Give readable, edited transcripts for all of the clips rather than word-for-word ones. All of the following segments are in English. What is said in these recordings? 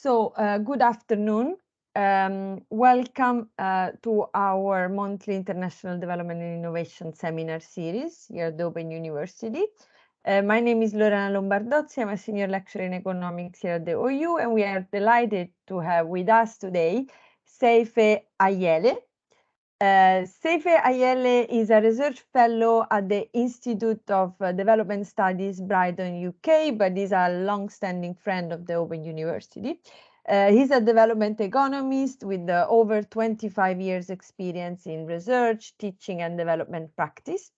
Good afternoon. Welcome to our monthly International Development and Innovation Seminar series here at the Open University. My name is Lorena Lombardozzi. I'm a senior lecturer in economics here at the OU, and we are delighted to have with us today Seife Ayele. Seife Ayele is a research fellow at the Institute of Development Studies, Brighton, UK, but is a long-standing friend of the Open University. He's a development economist with over 25 years experience in research, teaching, and development practice.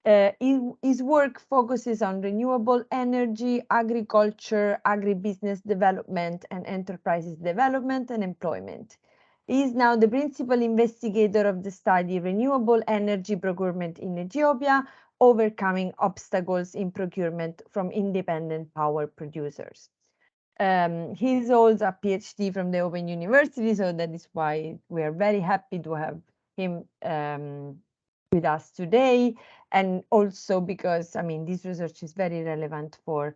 His work focuses on renewable energy, agriculture, agribusiness development, and enterprises development and employment. He is now the principal investigator of the study Renewable Energy Procurement in Ethiopia, overcoming obstacles in procurement from independent power producers. He holds a PhD from the Open University, so that is why we are very happy to have him with us today, and also because, I mean, this research is very relevant for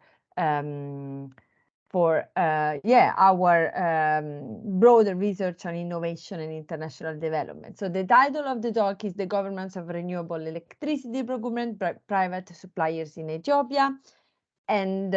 our broader research on innovation and international development. So the title of the talk is The Governance of Renewable Electricity Procurement by Private Suppliers in Ethiopia. And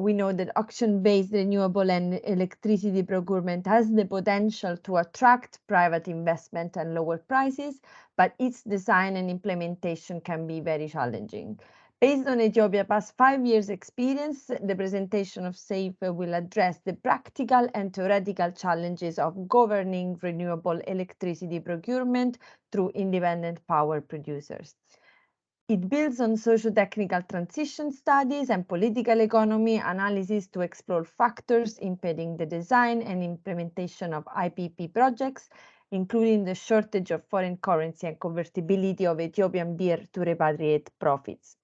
we know that auction-based renewable and electricity procurement has the potential to attract private investment and lower prices, but its design and implementation can be very challenging. Based on Ethiopia's past 5 years' experience, the presentation of Seife will address the practical and theoretical challenges of governing renewable electricity procurement through independent power producers. It builds on socio-technical transition studies and political economy analysis to explore factors impeding the design and implementation of IPP projects, including the shortage of foreign currency and convertibility of Ethiopian birr to repatriate profits.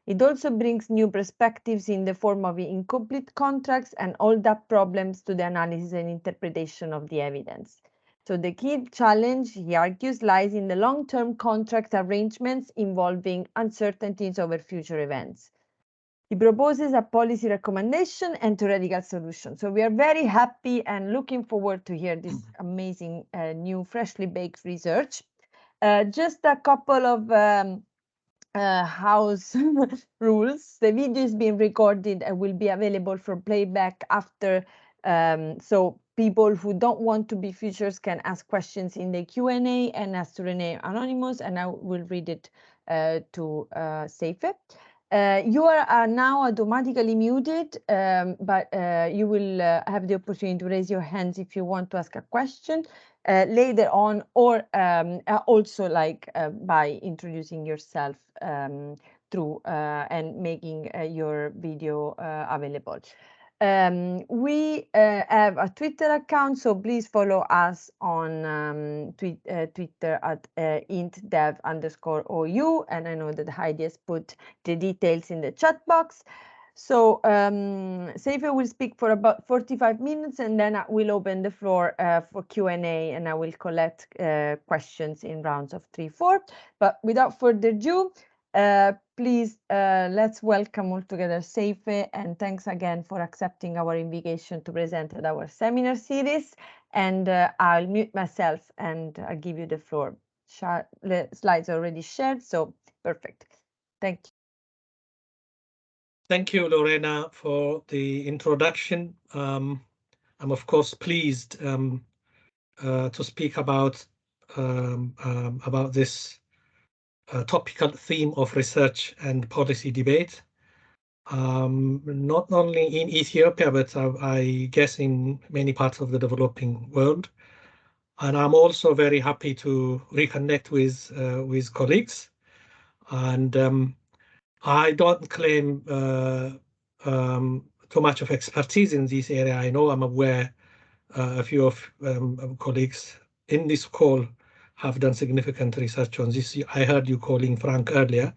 It also brings new perspectives in the form of incomplete contracts and holdup problems to the analysis and interpretation of the evidence. So the key challenge, he argues, lies in the long-term contract arrangements involving uncertainties over future events. He proposes a policy recommendation and theoretical solution. So we are very happy and looking forward to hear this amazing new freshly baked research. Just a couple of house rules. The video is being recorded and will be available for playback after. So people who don't want to be features can ask questions in the Q&A and ask to remain anonymous, and I will read it to Seife. You are now automatically muted, but you will have the opportunity to raise your hands if you want to ask a question later on, or also by introducing yourself through and making your video available. We have a Twitter account, so please follow us on Twitter at intdev_OU, and I know that Heidi has put the details in the chat box. So Seife will speak for about 45 minutes, and then I will open the floor for Q&A, and I will collect questions in rounds of 3-4. But without further ado, please let's welcome all together Seife, and thanks again for accepting our invitation to present at our seminar series. And I'll mute myself and I'll give you the floor. The slides are already shared, so perfect. Thank you. Thank you, Lorena, for the introduction. I'm of course pleased to speak about this topical theme of research and policy debate, not only in Ethiopia, but I guess in many parts of the developing world. And I'm also very happy to reconnect with colleagues. And I don't claim too much of expertise in this area. I know I'm aware a few of colleagues in this call have done significant research on this. I heard you calling Frank earlier,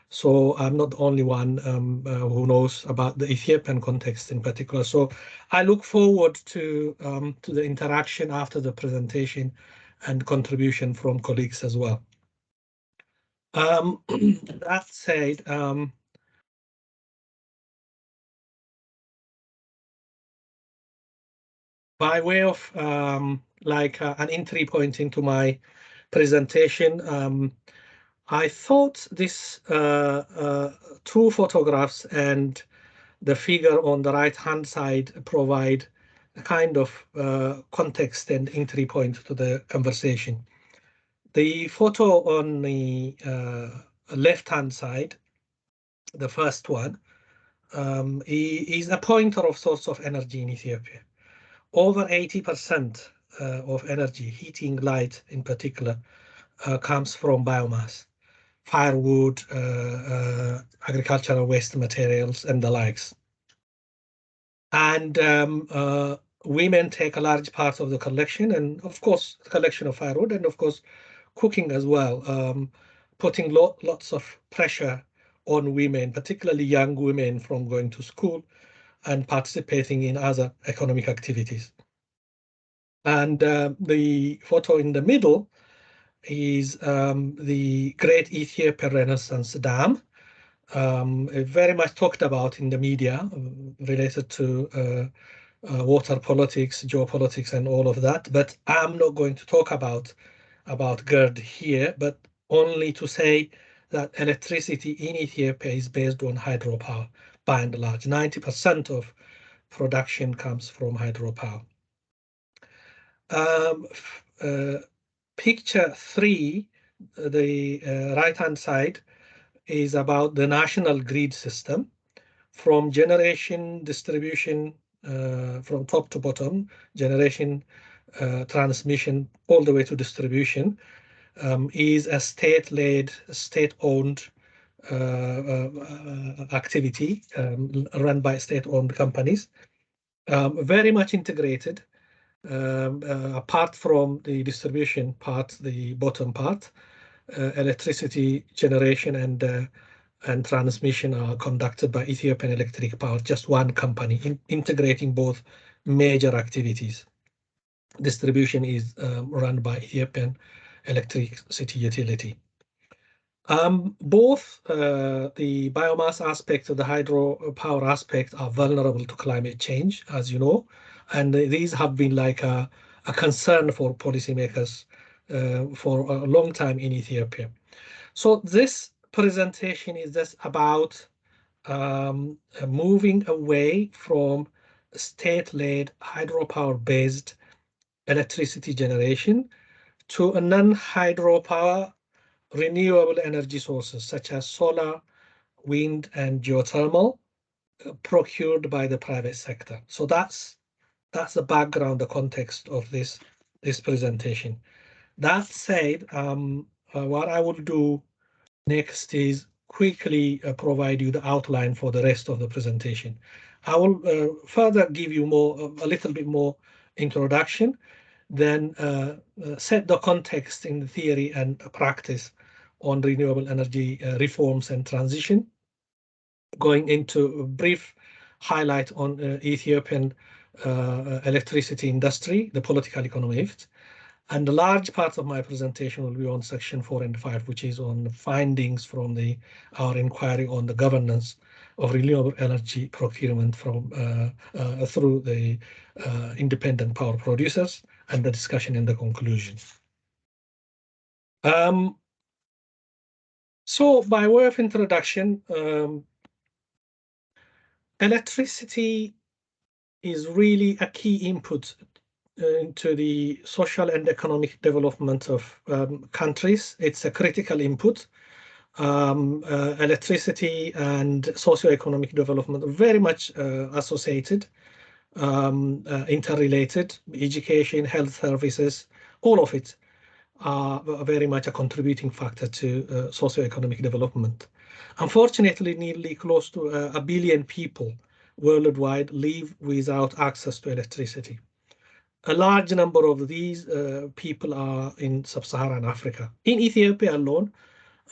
so I'm not the only one who knows about the Ethiopian context in particular. So I look forward to the interaction after the presentation and contribution from colleagues as well. That said, by way of like an entry point into my presentation, I thought this two photographs and the figure on the right-hand side provide a kind of context and entry point to the conversation. The photo on the left-hand side, the first one, is a pointer of source of energy in Ethiopia. Over 80% of energy, heating, light in particular, comes from biomass, firewood, agricultural waste materials, and the likes. And women take a large part of the collection, and of course, collection of firewood, and of course, cooking as well, putting lots of pressure on women, particularly young women, from going to school and participating in other economic activities. And the photo in the middle is the Great Ethiopian Renaissance Dam, very much talked about in the media related to water politics, geopolitics, and all of that. But I'm not going to talk about GERD here, but only to say that electricity in Ethiopia is based on hydropower, by and large. 90% of production comes from hydropower. Picture 3, the right-hand side, is about the national grid system, from generation, distribution, from top to bottom, generation, transmission, all the way to distribution, is a state-led, state-owned activity run by state-owned companies, very much integrated. Apart from the distribution part, the bottom part, electricity generation and transmission are conducted by Ethiopian Electric Power, just one company, integrating both major activities. Distribution is run by Ethiopian Electricity Utility. Both the biomass aspect and the hydropower aspect are vulnerable to climate change, as you know, and these have been like a concern for policymakers for a long time in Ethiopia. So this presentation is just about moving away from state-led hydropower-based electricity generation to a non-hydropower renewable energy sources such as solar, wind, and geothermal procured by the private sector. So that's the background, the context of this presentation. That said, what I will do next is quickly provide you the outline for the rest of the presentation. I will further give you a little bit more introduction, then set the context in the theory and practice on renewable energy reforms and transition, going into a brief highlight on Ethiopian electricity industry, the political economy of it. And a large part of my presentation will be on section 4 and 5, which is on the findings from our inquiry on the governance of renewable energy procurement from through the independent power producers, and the discussion in the conclusion. So by way of introduction, electricity is really a key input into the social and economic development of countries. It's a critical input. Electricity and socio-economic development are very much associated, interrelated. Education, health services, all of it are very much a contributing factor to socio-economic development. Unfortunately, nearly close to 1 billion people worldwide live without access to electricity. A large number of these people are in sub-Saharan Africa. In Ethiopia alone,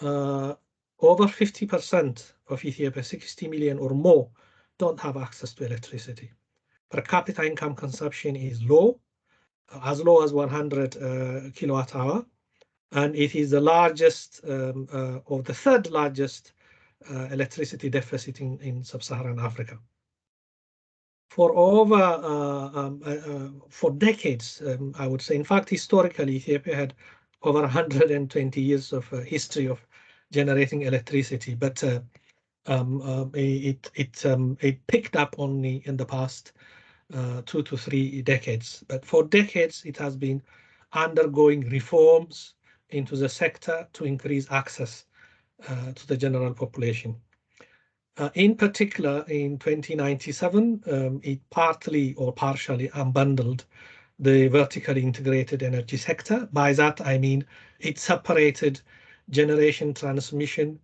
over 50% of Ethiopia, 60 million or more, don't have access to electricity. Per capita income consumption is low as 100 kilowatt hour, and it is the largest or the third largest electricity deficit in sub-Saharan Africa. for over for decades, I would say. In fact, historically, Ethiopia had over 120 years of history of generating electricity, but it picked up only in the past 2 to 3 decades. But for decades, it has been undergoing reforms into the sector to increase access to the general population. In particular, in 2097, it partly or partially unbundled the vertically integrated energy sector. By that, I mean it separated generation, transmission,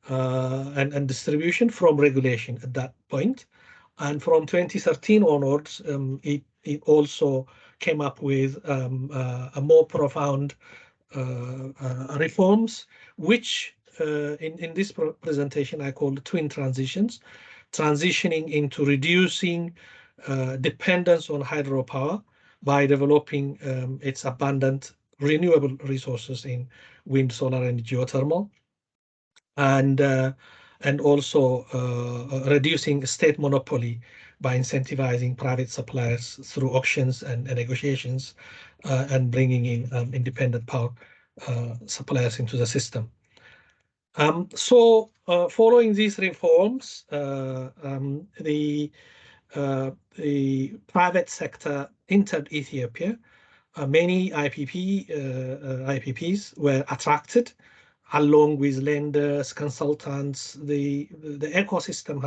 and distribution from regulation at that point. And from 2013 onwards, it also came up with a more profound reforms, which in this presentation I call the twin transitions, transitioning into reducing dependence on hydropower by developing its abundant renewable resources in wind, solar, and geothermal, and also reducing state monopoly by incentivizing private suppliers through auctions and negotiations, and bringing in independent power suppliers into the system. So following these reforms, the private sector entered Ethiopia. Many IPPs were attracted, along with lenders, consultants. The ecosystem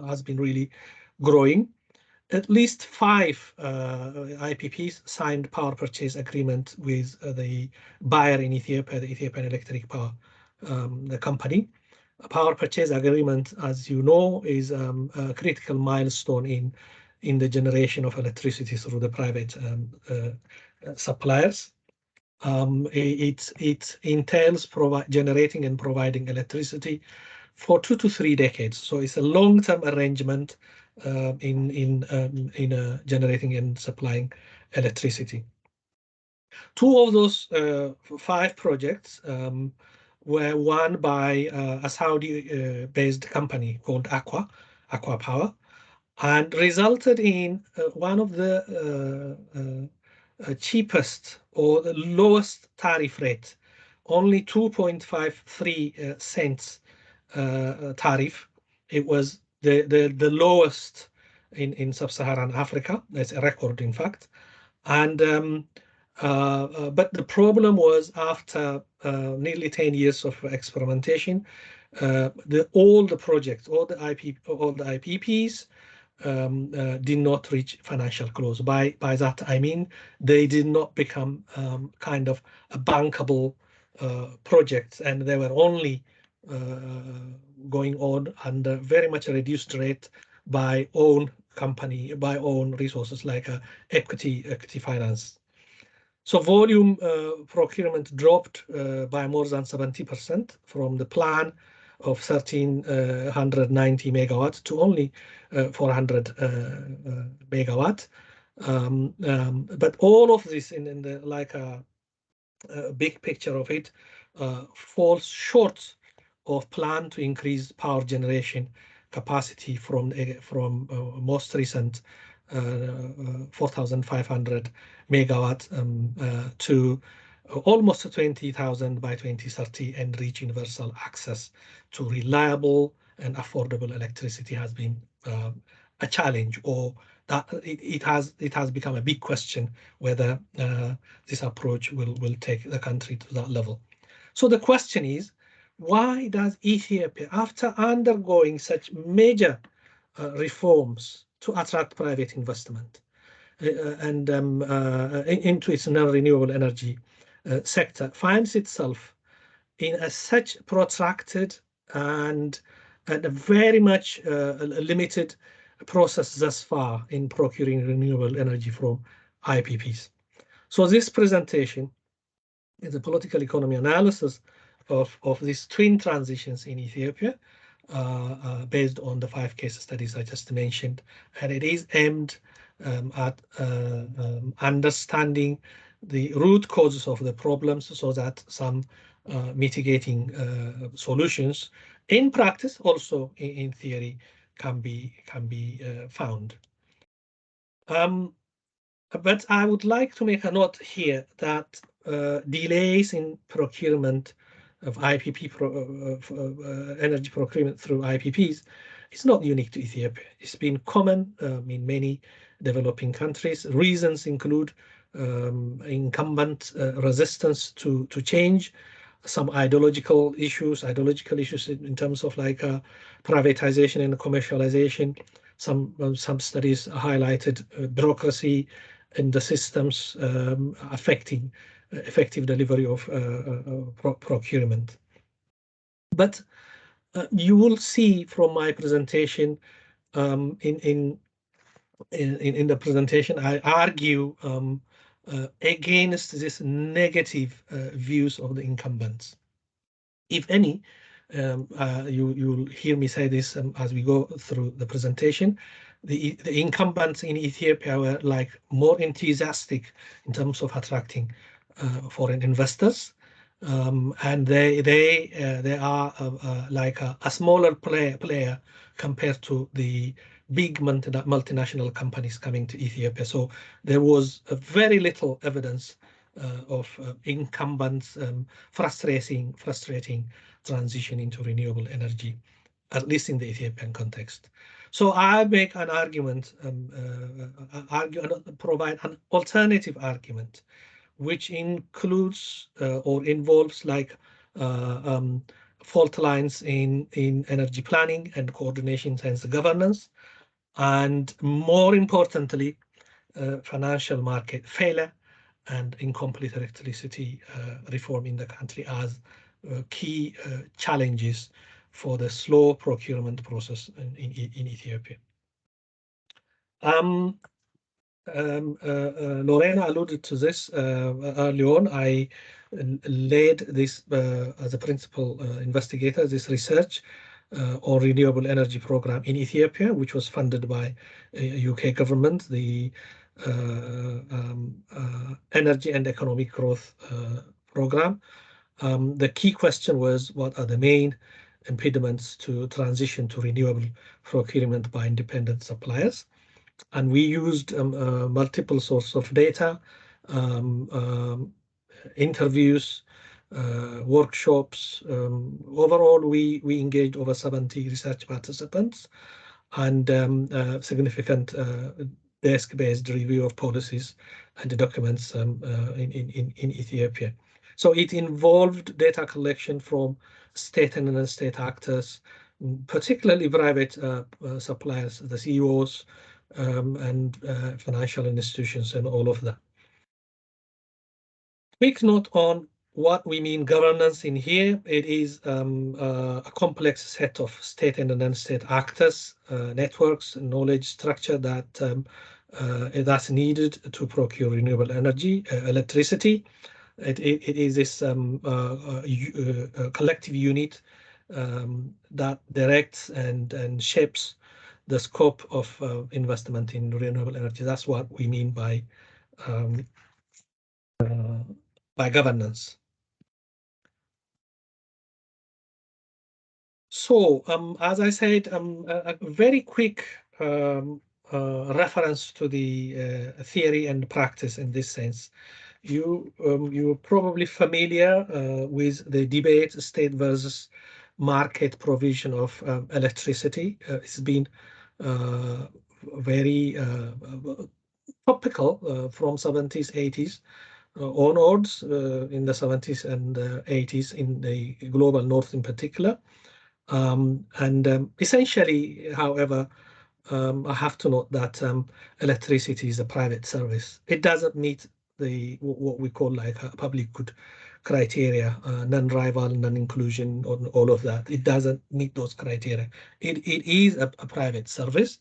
has been really growing. At least 5 IPPs signed power purchase agreement with the buyer in Ethiopia, the Ethiopian Electric Power the company. A power purchase agreement, as you know, is a critical milestone in the generation of electricity through the private suppliers. It entails generating and providing electricity for 2 to 3 decades. So it's a long-term arrangement in generating and supplying electricity. 2 of those 5 projects were won by a Saudi-based company called Aqua Power, and resulted in one of the cheapest or the lowest tariff rate, only 2.53 cents tariff. It was the lowest in sub-Saharan Africa. That's a record, in fact. And but the problem was, after nearly 10 years of experimentation, all the projects, all the IPPs did not reach financial close. By that I mean they did not become kind of a bankable projects, and they were only going on under very much a reduced rate by own resources like equity finance. So volume procurement dropped by more than 70% from the plan of 1,390 megawatts to only 400 megawatt. But all of this in the like a big picture of it falls short of plan to increase power generation capacity from most recent 4,500 megawatt to almost 20,000 by 2030, and reach universal access to reliable and affordable electricity has been a challenge, or that it has become a big question whether this approach will take the country to that level. So the question is, why does Ethiopia, after undergoing such major reforms to attract private investment and into its non-renewable energy sector, finds itself in such protracted and a very much limited process thus far in procuring renewable energy from IPPs? So this presentation is a political economy analysis of these twin transitions in Ethiopia, based on the 5 case studies I just mentioned, and it is aimed at understanding the root causes of the problems, so that some mitigating solutions in practice, also in theory, can be found. But I would like to make a note here that delays in procurement of IPP energy procurement through IPPs is not unique to Ethiopia. It's been common in many developing countries. Reasons include incumbent resistance to change, some ideological issues in terms of like privatization and commercialization. Some studies highlighted bureaucracy in the systems affecting effective delivery of procurement. But you will see from my presentation, in the presentation, I argue against this negative views of the incumbents. If any, you'll hear me say this as we go through the presentation. The incumbents in Ethiopia were like more enthusiastic in terms of attracting foreign investors, and they are like a smaller player compared to the big multinational companies coming to Ethiopia. So there was very little evidence of incumbents frustrating transition into renewable energy, at least in the Ethiopian context. So I make an argument, provide an alternative argument, which includes or involves like fault lines in energy planning and coordination and governance, and more importantly, financial market failure and incomplete electricity reform in the country as key challenges for the slow procurement process in Ethiopia. Lorena alluded to this early on. I led this as a principal investigator, this research on renewable energy program in Ethiopia, which was funded by UK government, the Energy and Economic Growth Program. The key question was, what are the main impediments to transition to renewable procurement by independent suppliers? And we used multiple sources of data, interviews, workshops. Overall, we engaged over 70 research participants and significant desk-based review of policies and documents in Ethiopia. So it involved data collection from state and non-state actors, particularly private suppliers, the CEOs, and financial institutions and all of that. Quick note on what we mean governance in here. It is a complex set of state and non-state actors, networks, knowledge structure that that's needed to procure renewable energy, electricity. It is this collective unit that directs and shapes the scope of investment in renewable energy. That's what we mean by governance. So, as I said, a very quick reference to the theory and practice in this sense. You're probably familiar with the debate, state versus market provision of electricity. It's been very topical from 70s, 80s onwards, in the 70s and 80s in the global north in particular. Essentially, however, I have to note that electricity is a private service. It doesn't meet the what we call like a public good criteria, non-rival, non-inclusion, all of that. It doesn't meet those criteria. It is a private service.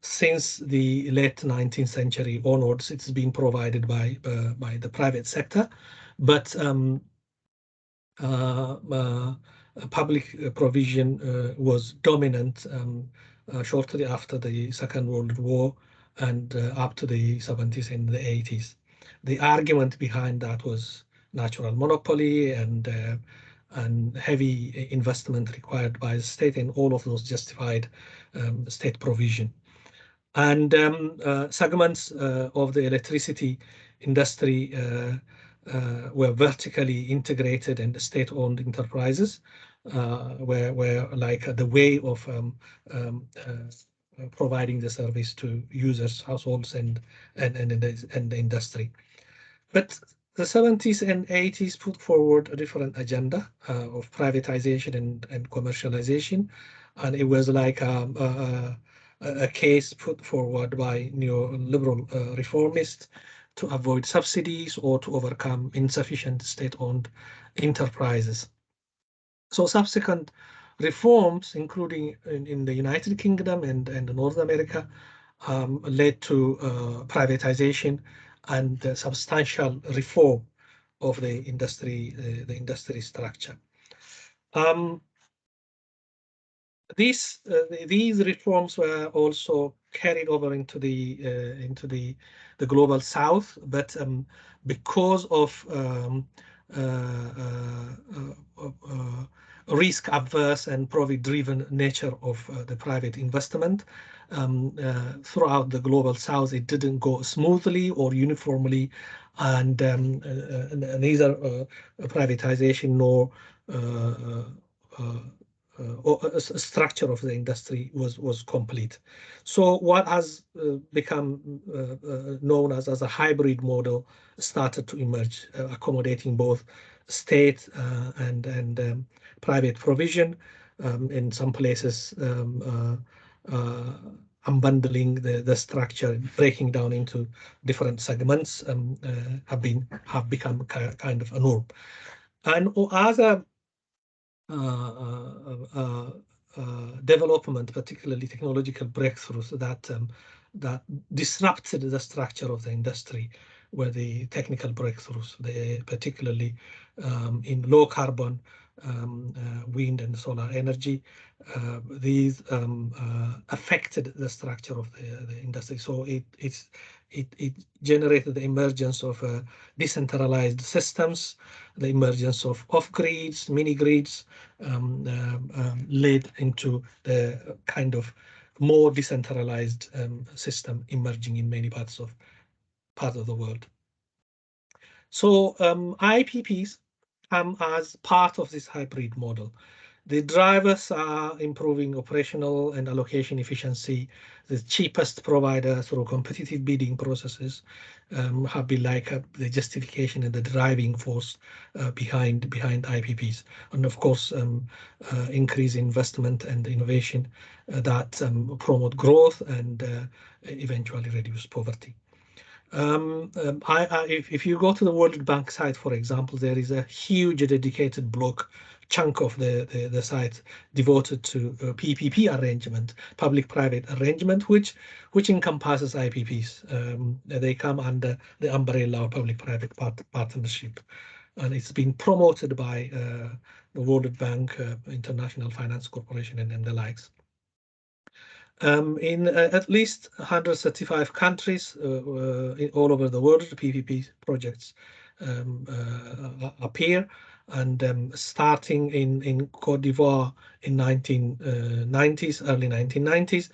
Since the late 19th century onwards, it's been provided by the private sector, but public provision was dominant shortly after the Second World War and up to the 70s and the 80s. The argument behind that was natural monopoly and and heavy investment required by the state, and all of those justified state provision. And segments of the electricity industry were vertically integrated and state-owned enterprises, where like the way of providing the service to users, households, and the industry. But the 70s and 80s put forward a different agenda of privatization and commercialization, and it was like a case put forward by neoliberal reformists to avoid subsidies or to overcome insufficient state-owned enterprises. So subsequent reforms, including in the United Kingdom and North America, led to privatization and substantial reform of the industry structure. These reforms were also carried over into the global South, but because of risk-averse and profit-driven nature of the private investment throughout the global South, it didn't go smoothly or uniformly, and neither privatization nor structure of the industry was complete. So what has become known as a hybrid model started to emerge, accommodating both state and private provision. In some places, unbundling the structure, breaking down into different segments, have become kind of a norm. And other development, particularly technological breakthroughs that disrupted the structure of the industry, were the technical breakthroughs, particularly in low carbon wind and solar energy. These affected the structure of the industry. So it generated the emergence of decentralized systems, the emergence of off-grids, mini-grids, led into the kind of more decentralized system emerging in many parts of the world. So IPPs come as part of this hybrid model. The drivers are improving operational and allocation efficiency. The cheapest provider through competitive bidding processes have been like the justification and the driving force behind IPPs. And of course, increase investment and innovation that promote growth and eventually reduce poverty. If you go to the World Bank site, for example, there is a huge dedicated chunk of the site devoted to PPP arrangement, public-private arrangement, which encompasses IPPs. They come under the umbrella of public-private partnership, and it's been promoted by the World Bank, International Finance Corporation, and the likes. In at least 135 countries all over the world, PPP projects appear, and starting in Cote d'Ivoire in 1990s, early 1990s.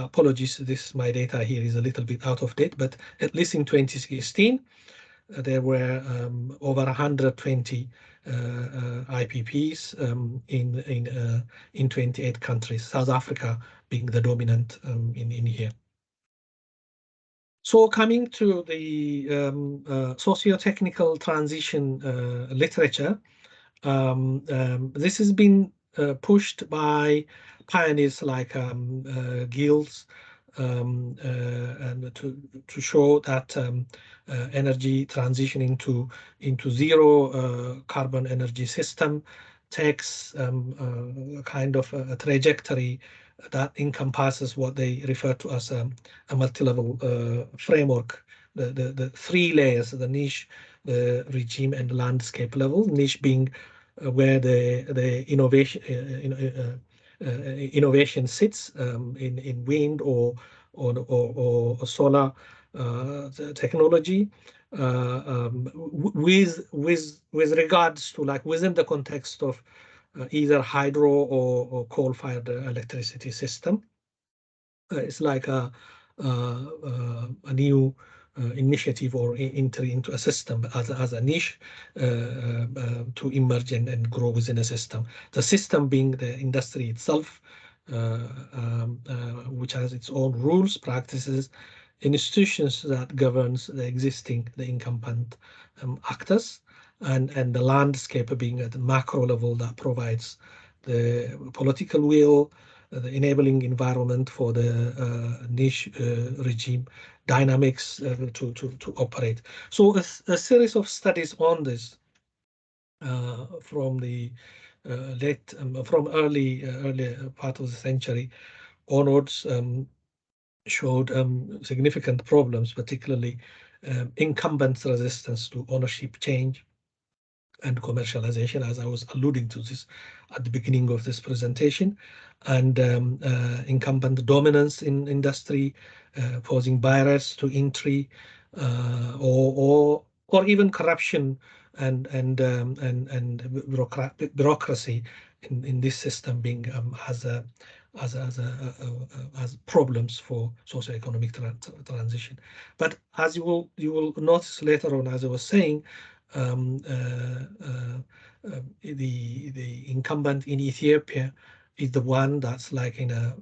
Apologies, my data here is a little bit out of date, but at least in 2016, there were over 120 IPPs in 28 countries, South Africa being the dominant in here. So coming to the socio-technical transition literature, this has been pushed by pioneers like guilds, and to show that energy transition into zero carbon energy system takes kind of a trajectory that encompasses what they refer to as a multi-level framework. The three layers: the niche, the regime, and landscape level. Niche being where the innovation sits in wind or solar technology. with regards to, like, within the context of either hydro or coal-fired electricity system. It's like a new initiative or entry into a system as a niche to emerge and grow within a system. The system being the industry itself, which has its own rules, practices, institutions that governs the incumbent actors, and the landscape being at the macro level that provides the political will, the enabling environment for the niche regime dynamics to operate. So a series of studies on this from the from early part of the century onwards showed significant problems, particularly incumbent resistance to ownership change and commercialization, as I was alluding to this at the beginning of this presentation, and incumbent dominance in industry, posing barriers to entry, or even corruption and bureaucracy in this system being as problems for socio-economic transition. But as you will notice later on, as I was saying, the incumbent in Ethiopia is the one that's like in a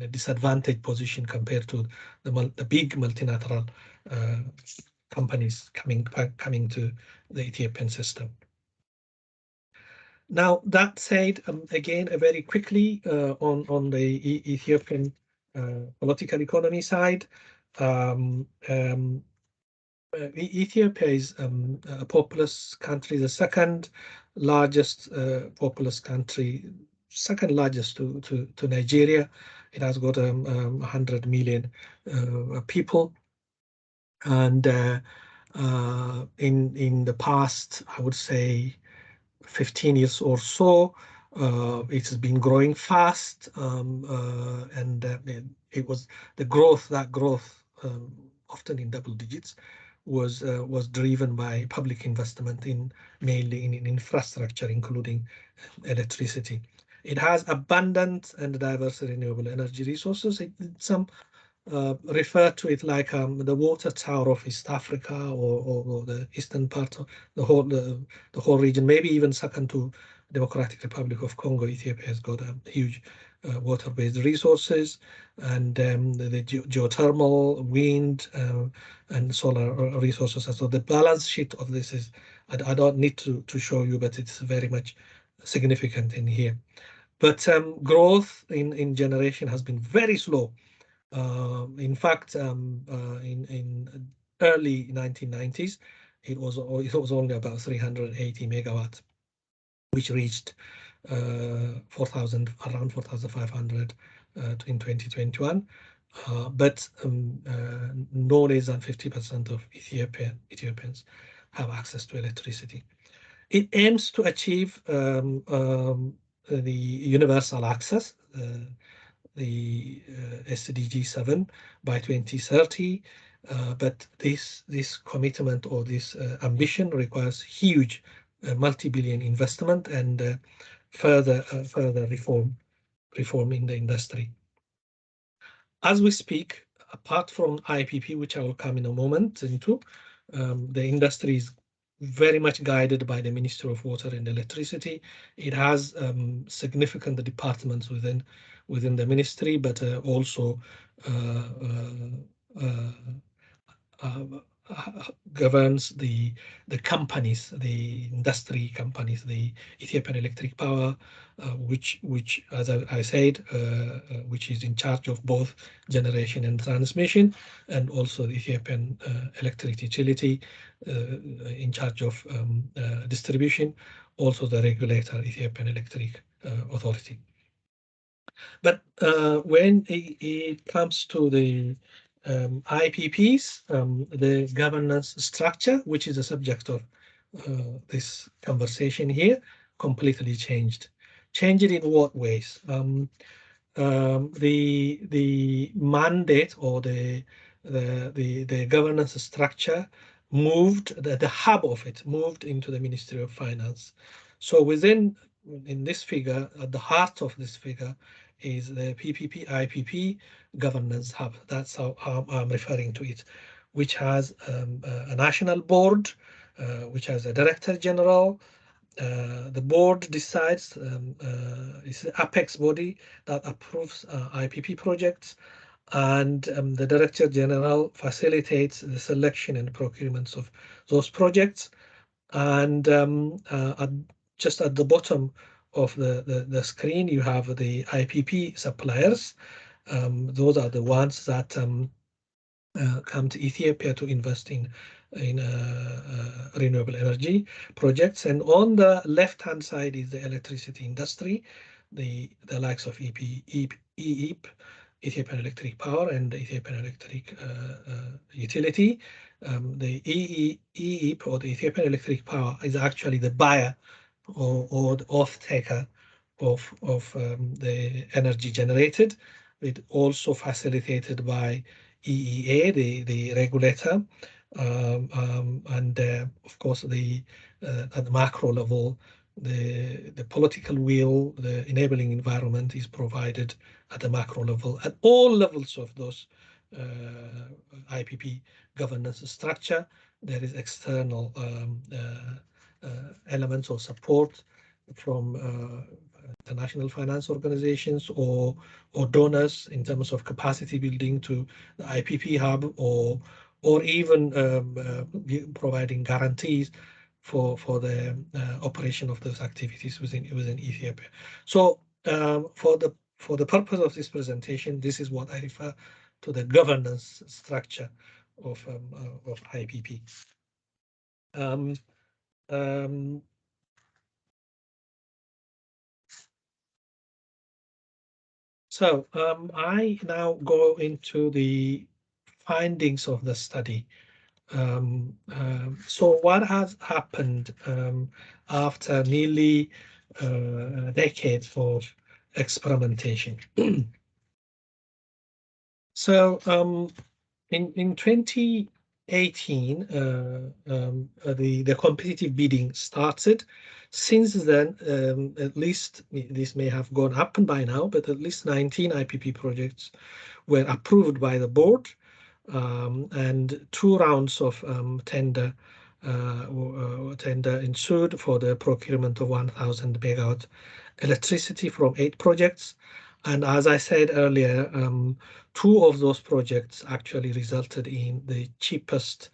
disadvantaged position compared to the big multilateral companies coming to the Ethiopian system. Now, that said, again, very quickly on the Ethiopian political economy side, Ethiopia is a populous country, the second largest populous country, second largest to Nigeria. It has got 100 million people, and in the past, I would say 15 years or so, it has been growing fast, and it was the growth, often in double digits, was driven by public investment mainly in infrastructure, including electricity. It has abundant and diverse renewable energy resources. Some refer to it like the water tower of East Africa, or the eastern part of the whole region, maybe even second to Democratic Republic of Congo. Ethiopia has got huge water-based resources, and the geothermal, wind, and solar resources. So the balance sheet of this is, I don't need to show you, but it's very much significant in here. But growth in generation has been very slow. In fact, in early 1990s, it was only about 380 megawatts, which reached around 4,500 in 2021. But no less than 50% of Ethiopians have access to electricity. It aims to achieve the universal access, the SDG 7 by 2030, but this commitment or this ambition requires huge multi-billion investment and further reform in the industry. As we speak, apart from IPP, which I will come in a moment into, the industry is very much guided by the Ministry of Water and Electricity. It has significant departments within the ministry, but also governs the companies, the industry companies, the Ethiopian Electric Power, which as I said, which is in charge of both generation and transmission, and also the Ethiopian Electric Utility, in charge of distribution, also the regulator, Ethiopian Electric Authority. But when it comes to the IPPs, the governance structure, which is the subject of this conversation here, completely changed. Changed in what ways? The mandate or the governance structure moved, the hub of it moved into the Ministry of Finance. So in this figure, at the heart of this figure is the PPP IPP governance hub. That's how I'm referring to it, which has a national board, which has a director general. The board decides, it's the apex body that approves IPP projects, and the Director General facilitates the selection and procurements of those projects. And just at the bottom of the screen, you have the IPP suppliers. Those are the ones that come to Ethiopia to invest in renewable energy projects. And on the left-hand side is the electricity industry, the likes of EEP, Ethiopian Electric Power, and the Ethiopian Electric Utility. The EEP, or the Ethiopian Electric Power, is actually the buyer or the off-taker of the energy generated. It also facilitated by EEA, the regulator, and of course at the macro level, the political will, the enabling environment is provided at the macro level, at all levels of those IPP governance structure. There is external elements of support from international finance organizations or donors in terms of capacity building to the IPP hub, or even providing guarantees for the operation of those activities within Ethiopia. So for the purpose of this presentation, this is what I refer to the governance structure of IPP. So I now go into the findings of the study. So what has happened after nearly a decade of experimentation? So in 2018, the competitive bidding started. Since then, at least this may have gone up by now, but at least 19 IPP projects were approved by the board, and 2 rounds of tender ensued for the procurement of 1,000 megawatt electricity from 8 projects. And as I said earlier, 2 of those projects actually resulted in the cheapest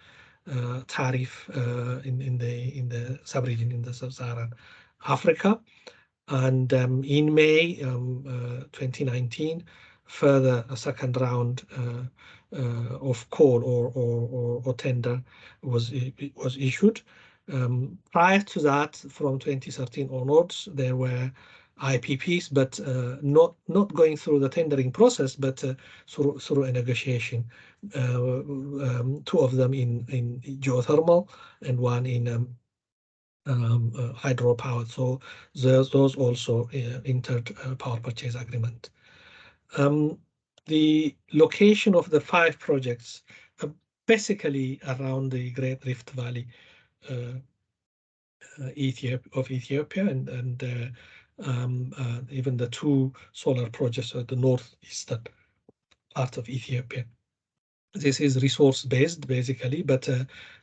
tariff in the sub-region, in the sub-Saharan Africa. And in May 2019, further a second round of call or tender was issued. Prior to that, from 2013 onwards, there were IPPs, but not going through the tendering process, but through a negotiation. 2 of them in geothermal and 1 in hydropower. So those also entered power purchase agreement. The location of the 5 projects are basically around the Great Rift Valley Ethiopia, and even the 2 solar projects at the northeastern part of Ethiopia. This is resource-based, basically, but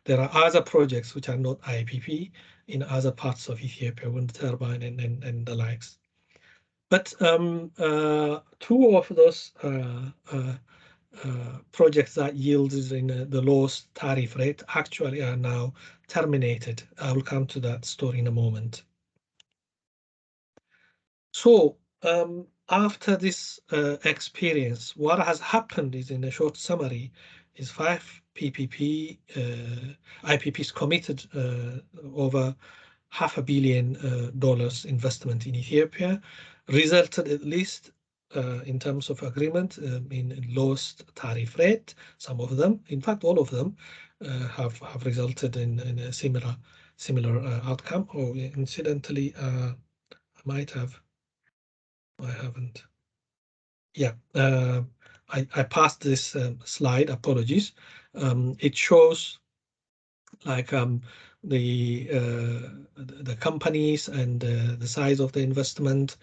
there are other projects which are not IPP in other parts of Ethiopia, wind turbine and the likes. But 2 of those projects that yields in the lowest tariff rate actually are now terminated. I will come to that story in a moment. So after this experience, what has happened is, in a short summary, is 5 IPPs committed over $500 million investment in Ethiopia, resulted at least in terms of agreement in lowest tariff rate. Some of them, in fact, all of them, have resulted in a similar outcome. Oh, incidentally, I might have. I haven't. Yeah, I passed this slide. Apologies. It shows like the companies and the size of the investment,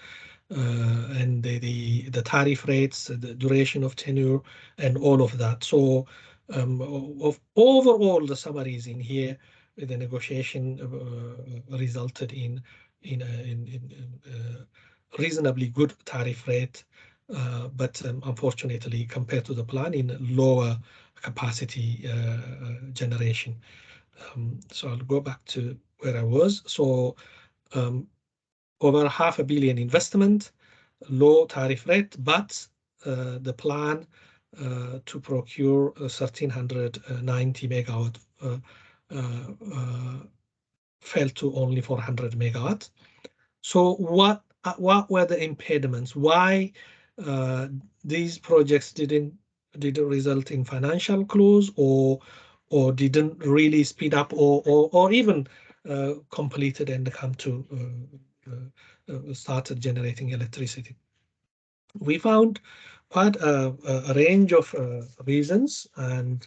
and the tariff rates, the duration of tenure, and all of that. So overall, the summaries in here, the negotiation resulted in reasonably good tariff rate, but unfortunately, compared to the plan, in lower capacity generation. So I'll go back to where I was. So over $500 million investment, low tariff rate, but the plan to procure 1,390 megawatt fell to only 400 megawatt. So what were the impediments? Why these projects didn't result in financial close, or didn't really speed up, or even completed and come to started generating electricity? We found quite a range of reasons, and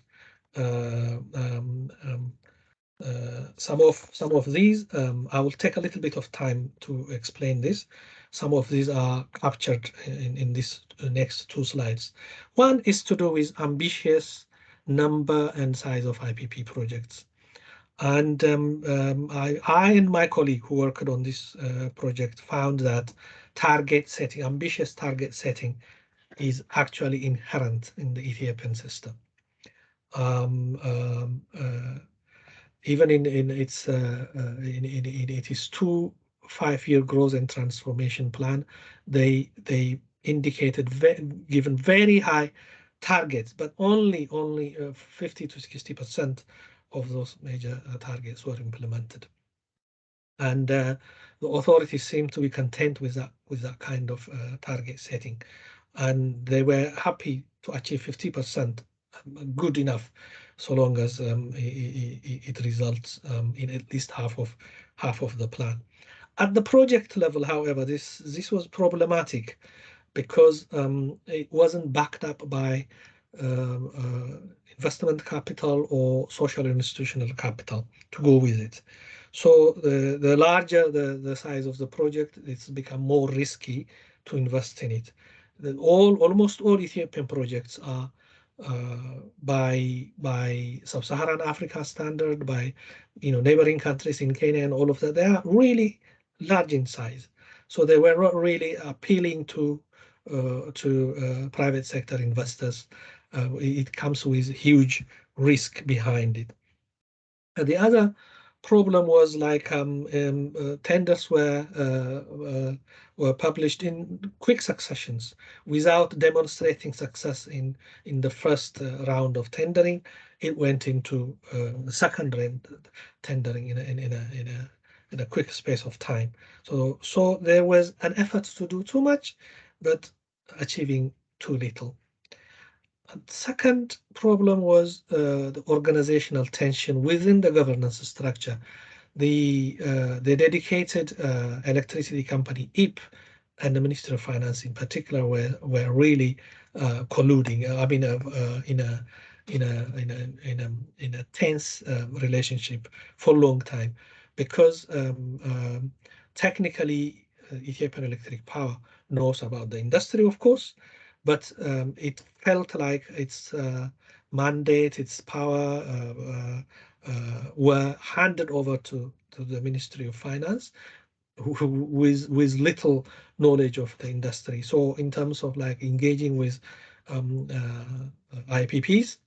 some of these, I will take a little bit of time to explain this. Some of these are captured in this next two slides. One is to do with ambitious number and size of IPP projects. And I and my colleague who worked on this project found that ambitious target setting is actually inherent in the Ethiopian system. Even in its its 2 5-year growth and transformation plan, they indicated given very high targets, but only 50 to 60% of those major targets were implemented. And the authorities seem to be content with that kind of target setting, and they were happy to achieve 50%, good enough, so long as it results in at least half of the plan. At the project level, however, this was problematic because it wasn't backed up by investment capital or social institutional capital to go with it. So the larger the size of the project, it's become more risky to invest in it. Almost all Ethiopian projects are by sub-Saharan Africa standard, by neighboring countries in Kenya and all of that. They are really large in size, so they were not really appealing to private sector investors. It comes with huge risk behind it. The other problem was like tenders were published in quick successions without demonstrating success in the first round of tendering. It went into the second round tendering in a quick space of time. So there was an effort to do too much, but achieving too little. Second problem was the organizational tension within the governance structure. The dedicated electricity company IP and the Ministry of Finance in particular were really colluding. I mean, in a tense relationship for a long time, because technically Ethiopian Electric Power knows about the industry, of course, but it felt like its mandate, its power were handed over to the Ministry of Finance, with little knowledge of the industry. So in terms of like engaging with IPPs,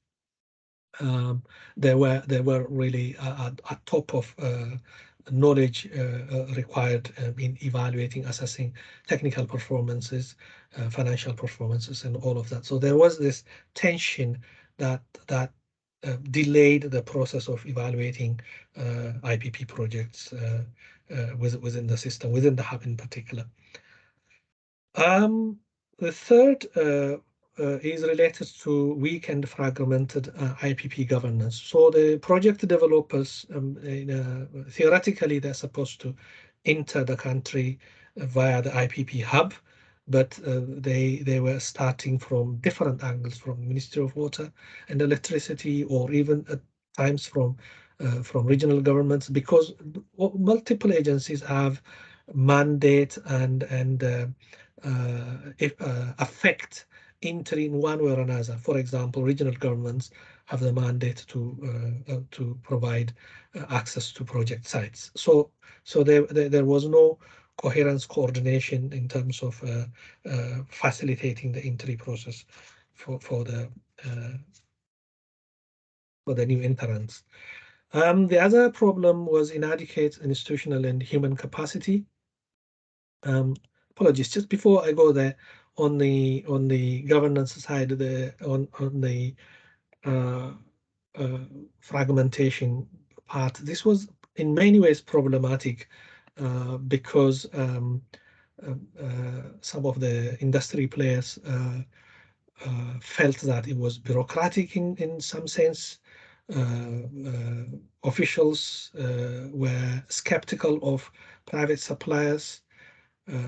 they were really at top of knowledge required in evaluating, assessing technical performances, financial performances, and all of that. So there was this tension that delayed the process of evaluating IPP projects within the system, within the hub in particular. The third is related to weak and fragmented IPP governance. So the project developers, theoretically, they're supposed to enter the country via the IPP hub, but they were starting from different angles, from Ministry of Water and Electricity, or even at times from from regional governments, because multiple agencies have mandate and affect entry in one way or another. For example, regional governments have the mandate to provide access to project sites. So there was no coherence, coordination in terms of facilitating the entry process for the new entrants. The other problem was inadequate institutional and human capacity. Apologies, just before I go there, on the governance side, on the fragmentation part, this was in many ways problematic because some of the industry players felt that it was bureaucratic in some sense. Officials were skeptical of private suppliers,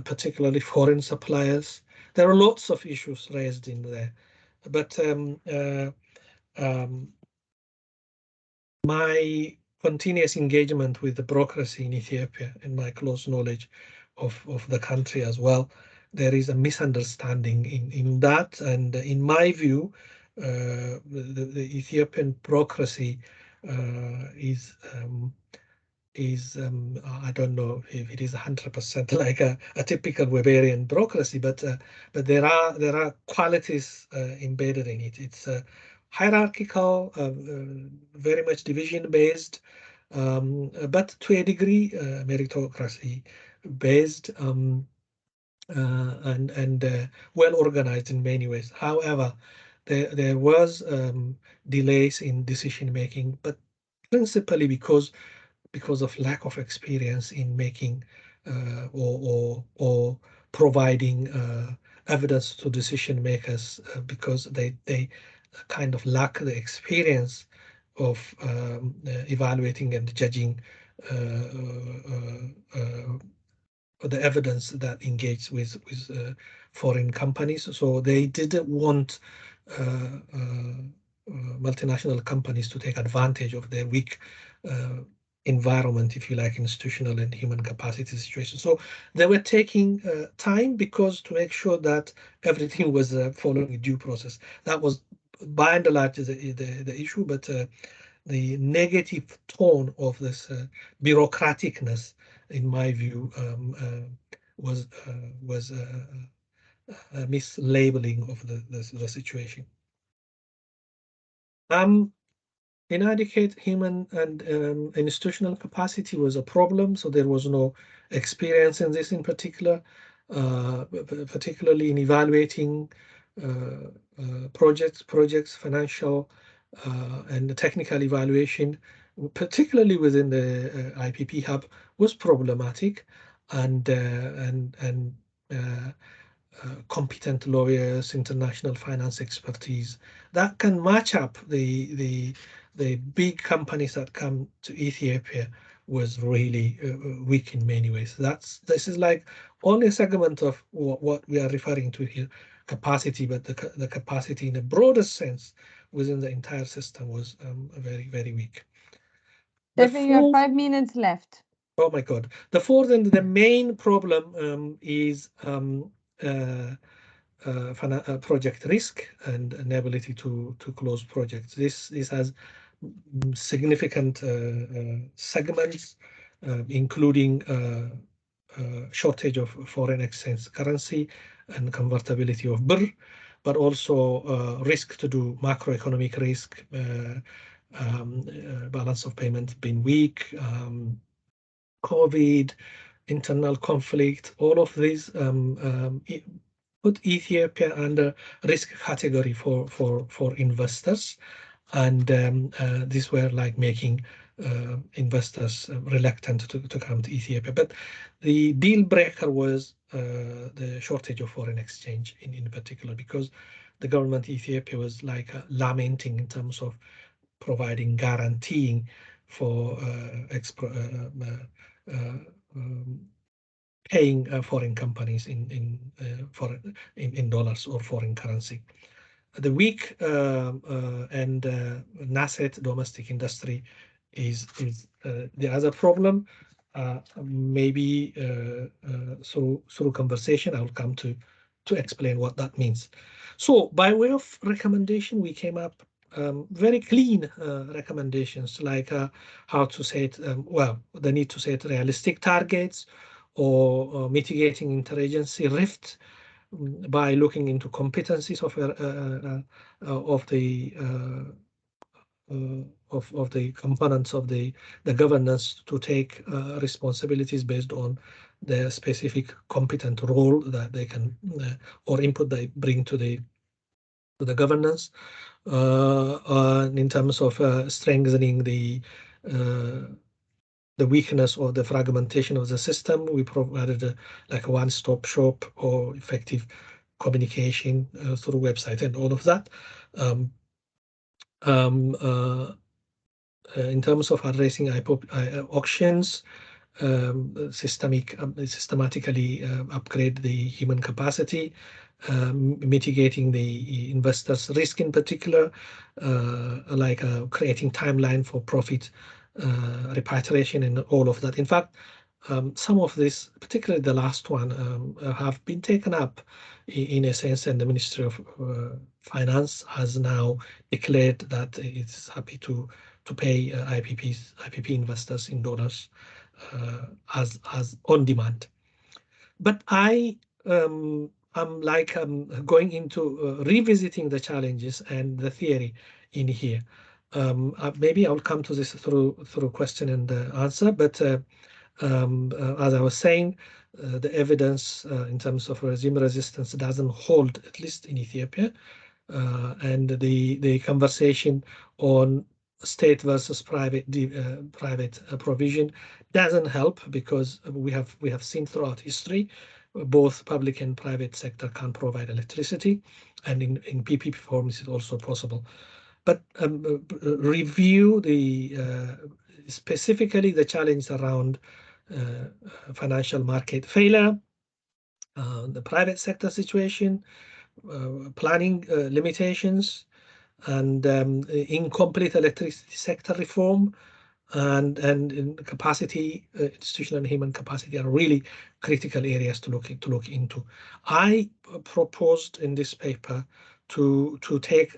particularly foreign suppliers. There are lots of issues raised in there, but my continuous engagement with the bureaucracy in Ethiopia and my close knowledge of the country as well, there is a misunderstanding in that. And in my view, the Ethiopian bureaucracy is I don't know if it is 100% like a typical Weberian bureaucracy, but there are qualities embedded in it. It's hierarchical, very much division based, but to a degree meritocracy based, and well organized in many ways. However, there was delays in decision making, but principally because of lack of experience in making or providing evidence to decision makers, because they kind of lack the experience of evaluating and judging the evidence that engaged with foreign companies. So they didn't want multinational companies to take advantage of their weak environment, if you like, institutional and human capacity situation. So they were taking time because to make sure that everything was following a due process. That was by and large the issue, but the negative tone of this bureaucraticness, in my view, was a mislabeling of the situation. Inadequate human and institutional capacity was a problem, so there was no experience in this in particular, particularly in evaluating projects, financial and technical evaluation, particularly within the IPP hub, was problematic, and competent lawyers, international finance expertise that can match up the big companies that come to Ethiopia was really weak in many ways. This is like only a segment of what we are referring to here, capacity, but the capacity in a broader sense within the entire system was very, very weak. Seife, you have 5 minutes left. Oh my God. The fourth and the main problem is project risk and inability to close projects. This has significant segments, including shortage of foreign exchange currency and convertibility of birr, but also risk to do macroeconomic risk, balance of payment being weak, COVID, internal conflict, all of these put Ethiopia under risk category for investors, and these were like making investors reluctant to come to Ethiopia. But the deal breaker was the shortage of foreign exchange in particular, because the government Ethiopia was like lamenting in terms of providing guaranteeing for paying foreign companies in dollars or foreign currency. The weak and nascent domestic industry is the other problem. Maybe through conversation, I will come to explain what that means. So by way of recommendation, we came up very clean recommendations, like how to set, well, the need to set realistic targets, or mitigating interagency rift by looking into competencies of the components of the governance to take responsibilities based on their specific competent role that they can or input they bring to the governance. In terms of strengthening the weakness or the fragmentation of the system, we provided like a one-stop shop or effective communication through website and all of that. In terms of addressing auctions, systematically upgrade the human capacity, mitigating the investors' risk in particular, like creating timeline for profit repatriation and all of that. In fact, some of this, particularly the last one, have been taken up in a sense, and the Ministry of Finance has now declared that it's happy to pay IPP investors in dollars as on demand. But I'm like going into revisiting the challenges and the theory in here. Maybe I'll come to this through question and answer, but as I was saying, the evidence in terms of regime resistance doesn't hold, at least in Ethiopia, and the conversation on state versus private provision doesn't help, because we have seen throughout history both public and private sector can provide electricity, and in PPP forms it's also possible. But review the specifically the challenge around financial market failure, the private sector situation, planning limitations, and incomplete electricity sector reform, and in capacity, institutional and human capacity are really critical areas to look into. I proposed in this paper to take,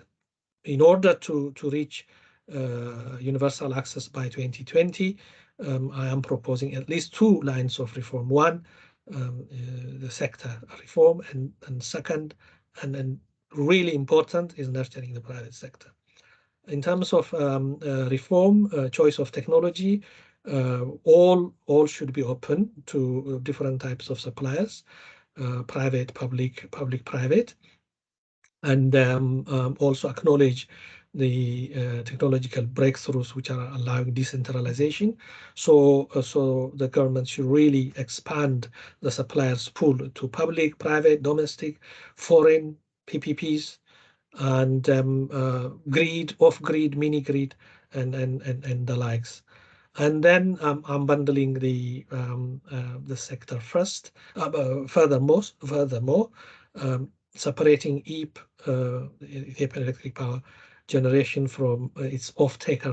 in order to reach universal access by 2020, I am proposing at least 2 lines of reform. One, the sector reform, and second, and then really important, is nurturing the private sector. In terms of reform, choice of technology, all should be open to different types of suppliers, private, public, private, and also acknowledge the technological breakthroughs which are allowing decentralization. So the government should really expand the suppliers pool to public, private, domestic, foreign PPPs, and grid, off-grid, mini-grid, and the likes. And then unbundling the sector first. Furthermore, separating EEP, Ethiopian Electric Power Generation, from its off-taker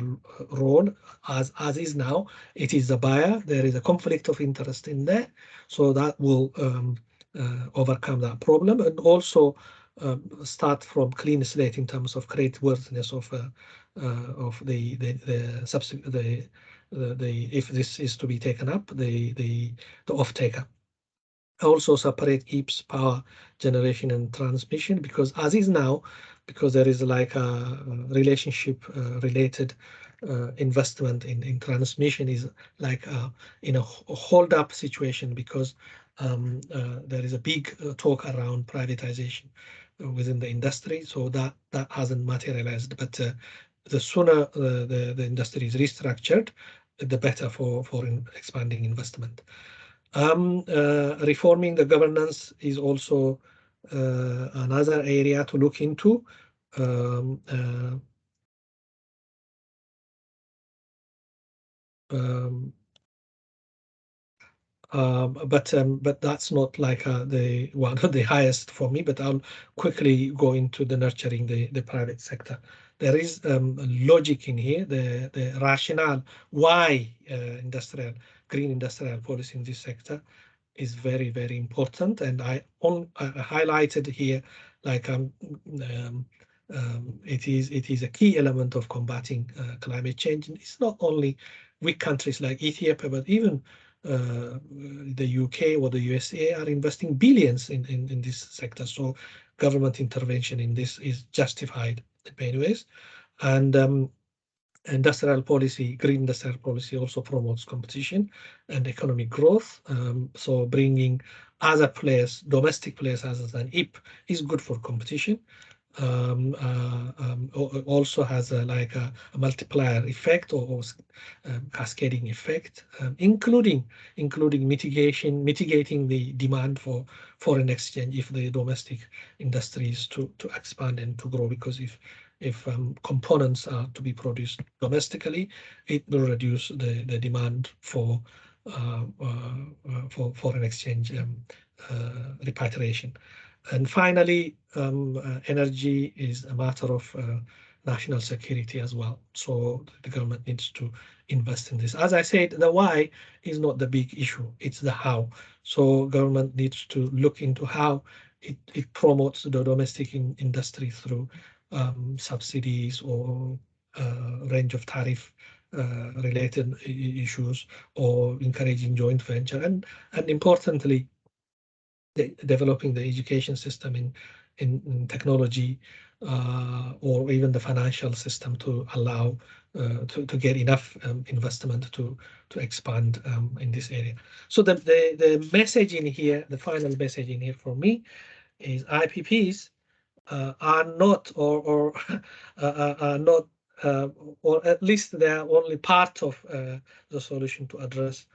role, as is now. It is the buyer. There is a conflict of interest in there, so that will overcome that problem, and also start from clean slate in terms of creditworthiness of the if this is to be taken up, the off-taker. Also separate EEP's power generation and transmission, because as is now, because there is like a relationship related investment in transmission, is like in a hold-up situation, because there is a big talk around privatization within the industry, so that hasn't materialized. But the sooner the industry is restructured, the better for expanding investment. Reforming the governance is also another area to look into. But that's not like the one of the highest for me. But I'll quickly go into the nurturing the private sector there is logic in here, the rationale why green industrial policy in this sector is very, very important. And I highlighted here, like it is a key element of combating climate change. And it's not only weak countries like Ethiopia, but even the UK or the USA are investing billions in this sector. So government intervention in this is justified in many ways. And industrial policy, green industrial policy also promotes competition and economic growth. So bringing other players, domestic players other than IP is good for competition. Also has a multiplier effect or cascading effect, including mitigating the demand for foreign exchange if the domestic industries to expand and to grow, because if components are to be produced domestically, it will reduce the demand for foreign exchange repatriation. And finally, energy is a matter of national security as well. So the government needs to invest in this. As I said, the why is not the big issue, it's the how. So government needs to look into how it promotes the domestic industry through subsidies or range of tariff related issues, or encouraging joint venture, and importantly, developing the education system in technology, or even the financial system to allow to get enough investment to expand in this area. So the message in here, the final message in here for me is IPPs are not or are not, or at least they are only part of the solution to address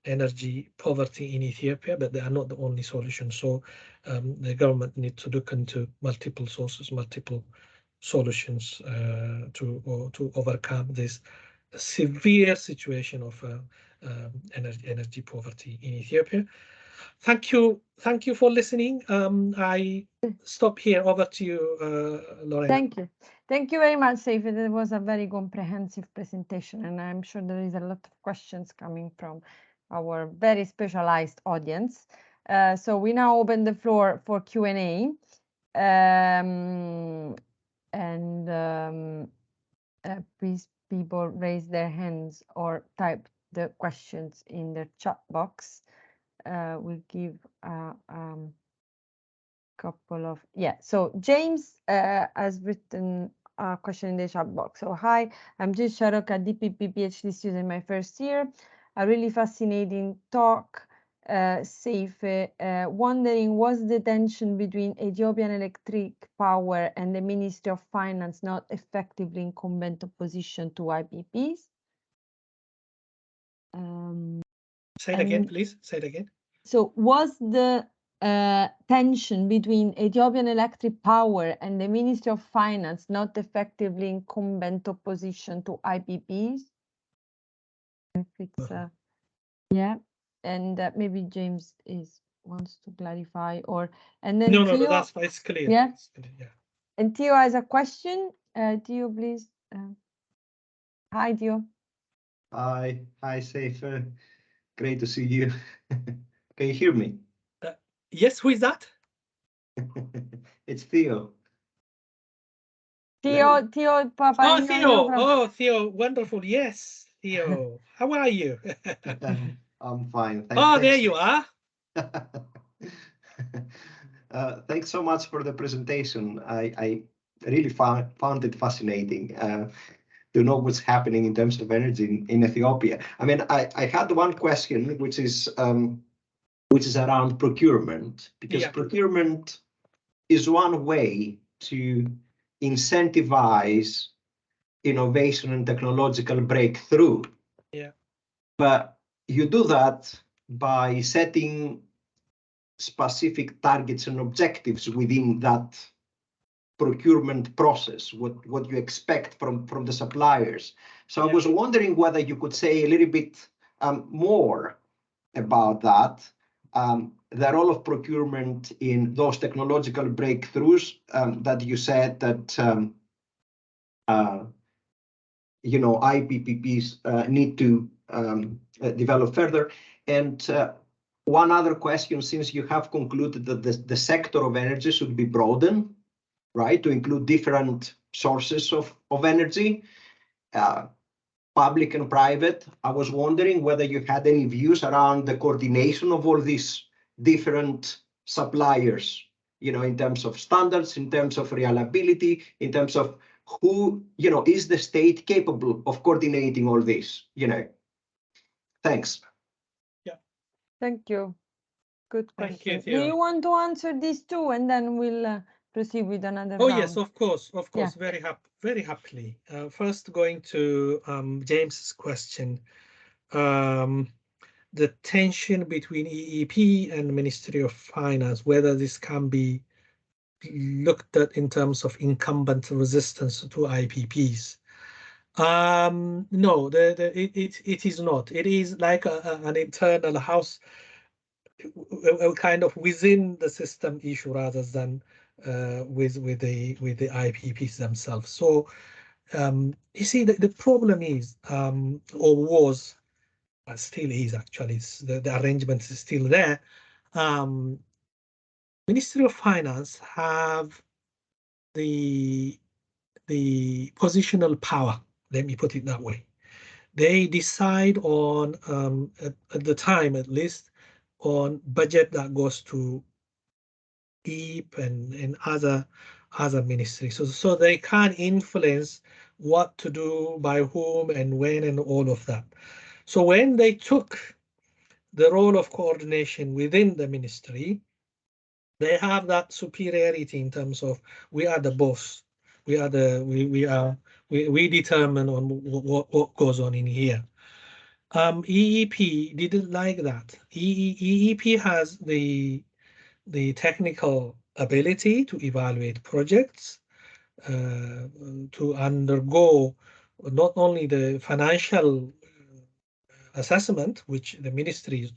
energy poverty in Ethiopia, but they are not the only solution. So the government needs to look into multiple sources, multiple solutions to overcome this severe situation of energy poverty in Ethiopia. Thank you for listening. I stop here. Over to you, Lorena. Thank you very much, Seife. That was a very comprehensive presentation, and I'm sure there is a lot of questions coming from our very specialized audience. So we now open the floor for Q&A. Please, people raise their hands or type the questions in the chat box. We'll give a couple of, so James has written a question in the chat box. So, hi, I'm just Sharok, a DPP PhD student in my first year. A really fascinating talk, Seife. Wondering, was the tension between Ethiopian Electric Power and the Ministry of Finance not effectively in combat opposition to IPPs? Say it again, please. Say it again. So was the tension between Ethiopian Electric Power and the Ministry of Finance not effectively in combat opposition to IPPs? If it's and maybe James wants to clarify, or and then no, Theo, that's it's clear. Yeah, it's clear, yeah. And Theo has a question. Theo, please. Hi, Theo. Hi, Seife. Great to see you. Can you hear me? Yes, who is that? It's Theo. Theo Papa. Oh, Theo. Oh, Theo. Wonderful. Yes, Theo. How are you? I'm fine. Thanks. There you are. Thanks so much for the presentation. I really found it fascinating to know what's happening in terms of energy in Ethiopia. I mean, I had one question, which is around procurement, because procurement is one way to incentivize innovation and technological breakthrough. Yeah. But you do that by setting specific targets and objectives within that procurement process, what you expect from the suppliers. So I was wondering whether you could say a little bit more about that, the role of procurement in those technological breakthroughs that you said that IPPs need to develop further. And one other question, since you have concluded that the sector of energy should be broadened, right, to include different sources of energy, public and private, I was wondering whether you had any views around the coordination of all these different suppliers, in terms of standards, in terms of reliability, in terms of who, is the state capable of coordinating all this, Thanks. Yeah. Thank you. Good Thank question. you, Do Theo. you want to answer these two, and then we'll proceed with another Oh, round? yes, of course, Yeah. very happily. First, going to James's question, the tension between EEP and Ministry of Finance, whether this can be looked at in terms of incumbent resistance to IPPs. No, it is not. It is like an internal house, kind of within the system issue rather than with the IPPs themselves. So you see, the problem is, or was, still is actually, the arrangement is still there. Ministry of Finance have the positional power, let me put it that way. They decide on, at the time at least, on budget that goes to EEP and other ministries. So they can influence what to do by whom and when and all of that. So when they took the role of coordination within the ministry, they have that superiority in terms of we are the boss. We determine on what goes on in here. EEP didn't like that. EEP has the technical ability to evaluate projects, to undergo not only the financial assessment, which the ministry is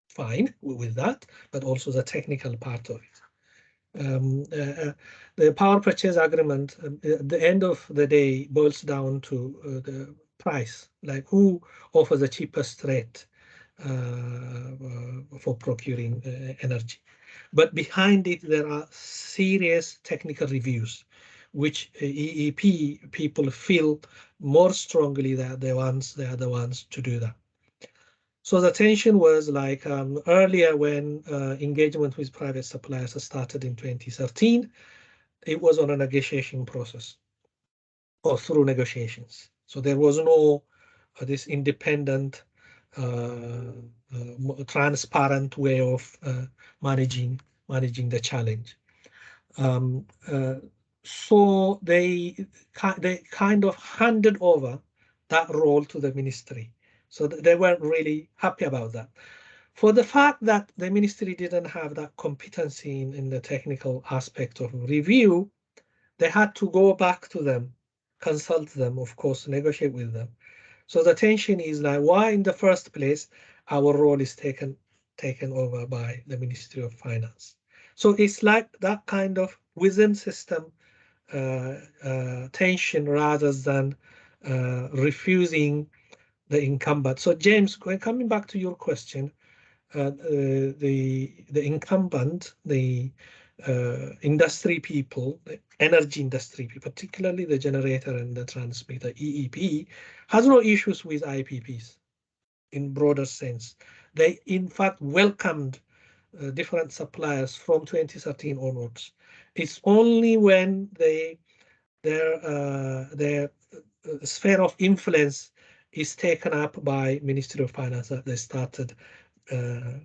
fine with that, but also the technical part of it. The power purchase agreement at the end of the day boils down to the price, like who offers the cheapest rate for procuring energy. But behind it, there are serious technical reviews, which EEP people feel more strongly that they are the ones to do that. So the tension was like earlier when engagement with private suppliers started in 2013, it was on a negotiation process or through negotiations. So there was no this independent, transparent way of managing the challenge. So they kind of handed over that role to the ministry. So they weren't really happy about that. For the fact that the ministry didn't have that competency in the technical aspect of review, they had to go back to them, consult them, of course, negotiate with them. So the tension is like, why in the first place our role is taken over by the Ministry of Finance? So it's like that kind of within system tension rather than refusing the incumbent. So James, coming back to your question, the incumbent, the industry people, the energy industry people, particularly the generator and the transmitter, EEP, has no issues with IPPs in broader sense. They in fact welcomed different suppliers from 2013 onwards. It's only when their sphere of influence is taken up by Ministry of Finance that they started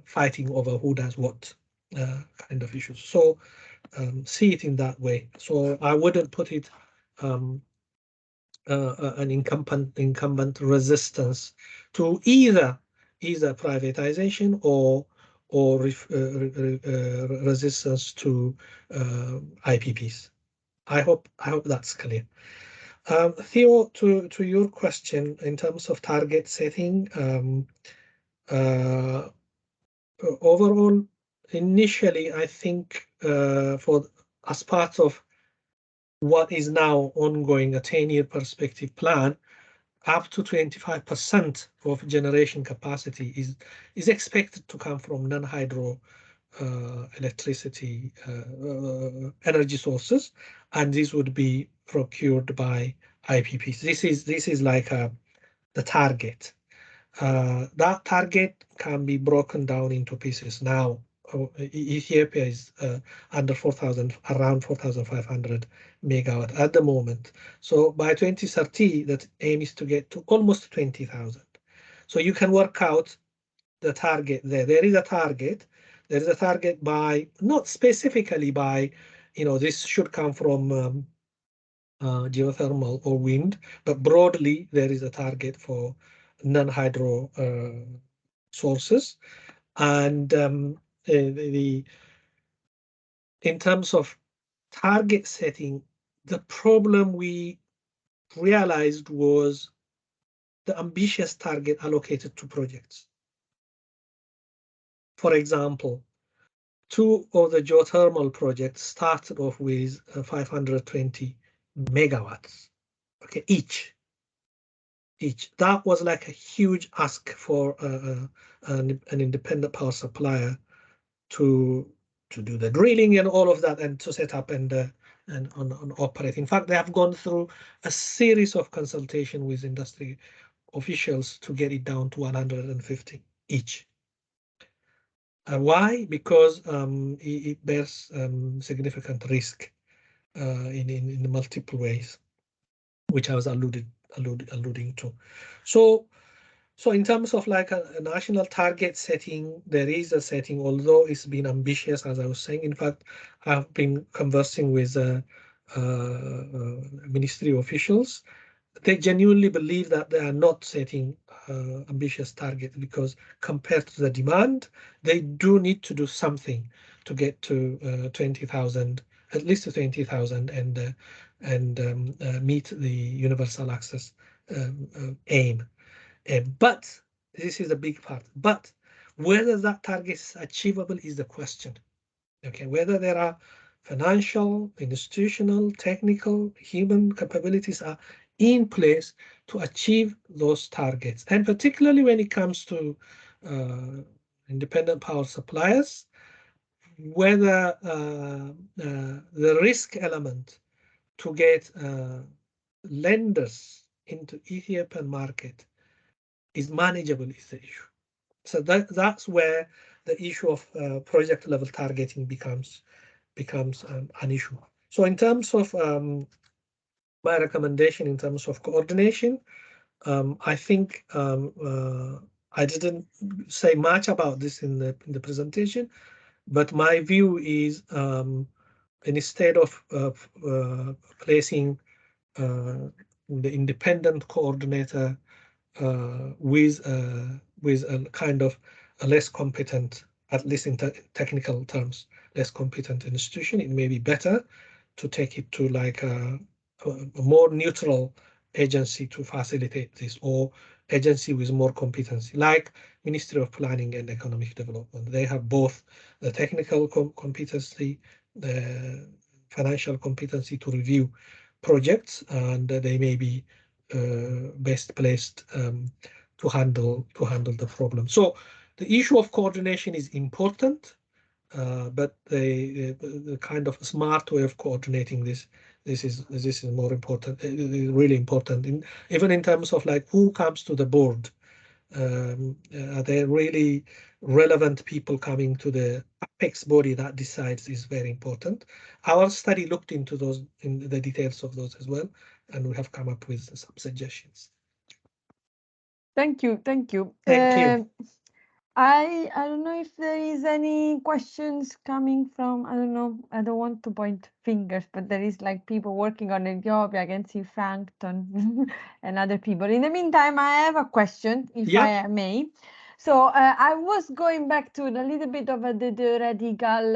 fighting over who does what kind of issues. So see it in that way. So I wouldn't put it an incumbent resistance to either privatization or resistance to IPPs. I hope that's clear. Theo, to your question in terms of target setting, overall, initially, I think as part of what is now ongoing, a 10-year perspective plan, up to 25% of generation capacity is expected to come from non-hydro electricity energy sources, and this would be procured by IPPs. This is like the target. That target can be broken down into pieces. Now, Ethiopia is under 4,000, around 4,500 megawatt at the moment. So by 2030, that aim is to get to almost 20,000. So you can work out the target there. There is a target. There is a target by, not specifically by, this should come from geothermal or wind, but broadly there is a target for non-hydro sources. And in terms of target setting, the problem we realized was the ambitious target allocated to projects. For example, 2 of the geothermal projects started off with 520 megawatts, okay, each. That was like a huge ask for an independent power supplier to do the drilling and all of that, and to set up and on operate. In fact, they have gone through a series of consultation with industry officials to get it down to 150 each. Why? Because it bears significant risk in multiple ways, which I was alluding to. So in terms of like a national target setting, there is a setting, although it's been ambitious, as I was saying. In fact, I've been conversing with ministry officials. They genuinely believe that they are not setting ambitious targets, because compared to the demand, they do need to do something to get to 20,000, at least to 20,000, and meet the universal access aim. But this is a big part. But whether that target is achievable is the question. Okay, whether there are financial, institutional, technical, human capabilities are in place to achieve those targets, and particularly when it comes to independent power suppliers, whether the risk element to get lenders into Ethiopian market is manageable is the issue. So that's where the issue of project level targeting becomes an issue. So in terms of my recommendation in terms of coordination, I think I didn't say much about this in the presentation, but my view is instead of placing the independent coordinator with a kind of a less competent, at least in technical terms, less competent institution, it may be better to take it to like a more neutral agency to facilitate this, or agency with more competency, like Ministry of Planning and Economic Development. They have both the technical competency, the financial competency to review projects, and they may be best placed to handle the problem. So the issue of coordination is important, but the kind of smart way of coordinating this is more important. It is really important, even in terms of like who comes to the board. Are there really relevant people coming to the apex body that decides is very important. Our study looked into those, in the details of those as well, and we have come up with some suggestions. Thank you. Thank you. I don't know if there is any questions coming from, I don't know, I don't want to point fingers, but there is like people working on Ethiopia. I can see Frankton and other people. In the meantime, I have a question, if I may. So I was going back to a little bit of the theoretical,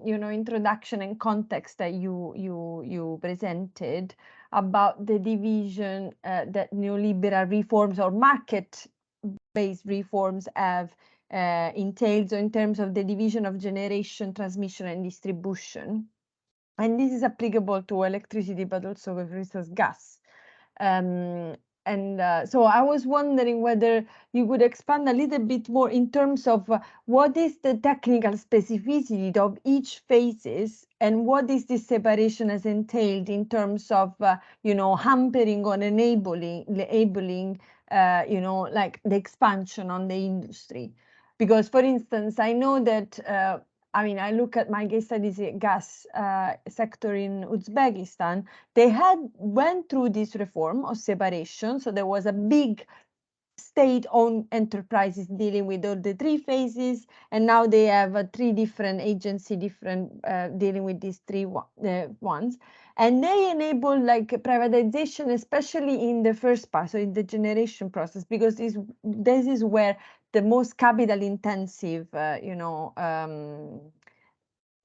introduction and context that you presented about the division that neoliberal reforms or market-based reforms have entailed, so in terms of the division of generation, transmission, and distribution. And this is applicable to electricity, but also, for instance, gas. So I was wondering whether you could expand a little bit more in terms of what is the technical specificity of each phases, and what is this separation has entailed in terms of, hampering or enabling, like the expansion on the industry. Because, for instance, I know that I look at my case studies gas sector in Uzbekistan. They went through this reform of separation. So there was a big state-owned enterprises dealing with all the three phases, and now they have three different agencies, dealing with these three ones, and they enable like privatization, especially in the first part, so in the generation process, because this is where the most capital intensive,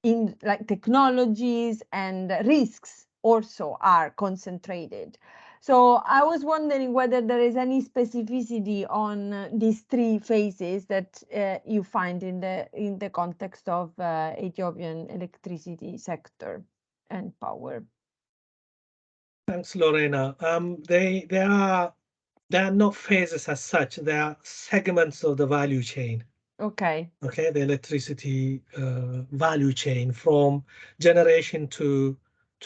in like technologies and risks also are concentrated. So I was wondering whether there is any specificity on these three phases that you find in the context of Ethiopian electricity sector and power. Thanks, Lorena. They are not phases as such. They are segments of the value chain. Okay. Okay, the electricity value chain from generation to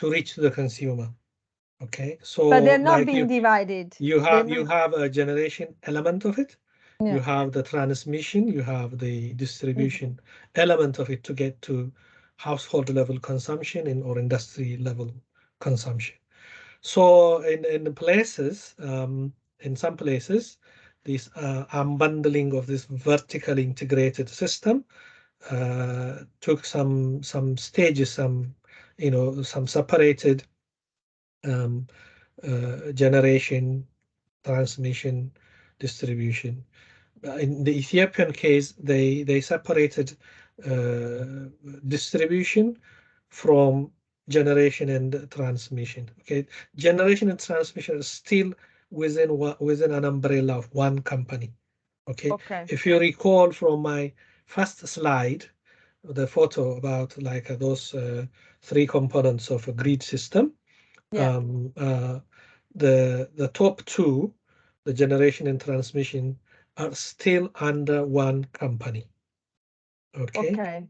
reach the consumer. Okay, so but they're not like being divided. You have a generation element of it. Yeah. You have the transmission. You have the distribution element of it to get to household level consumption or industry level consumption. So in the places, in some places, this unbundling of this vertically integrated system took some stages, some separated generation, transmission, distribution. In the Ethiopian case, they separated distribution from generation and transmission. Okay, generation and transmission is still within an umbrella of one company. Okay. If you recall from my first slide, the photo about like those three components of a grid system, the top two, the generation and transmission, are still under one company. Okay.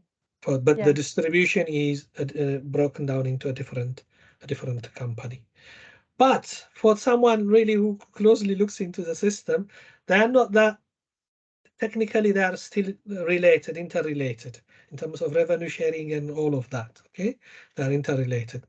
But the distribution is broken down into a different company. But for someone really who closely looks into the system, they are not that technically. They are still interrelated in terms of revenue sharing and all of that. Okay, they are interrelated.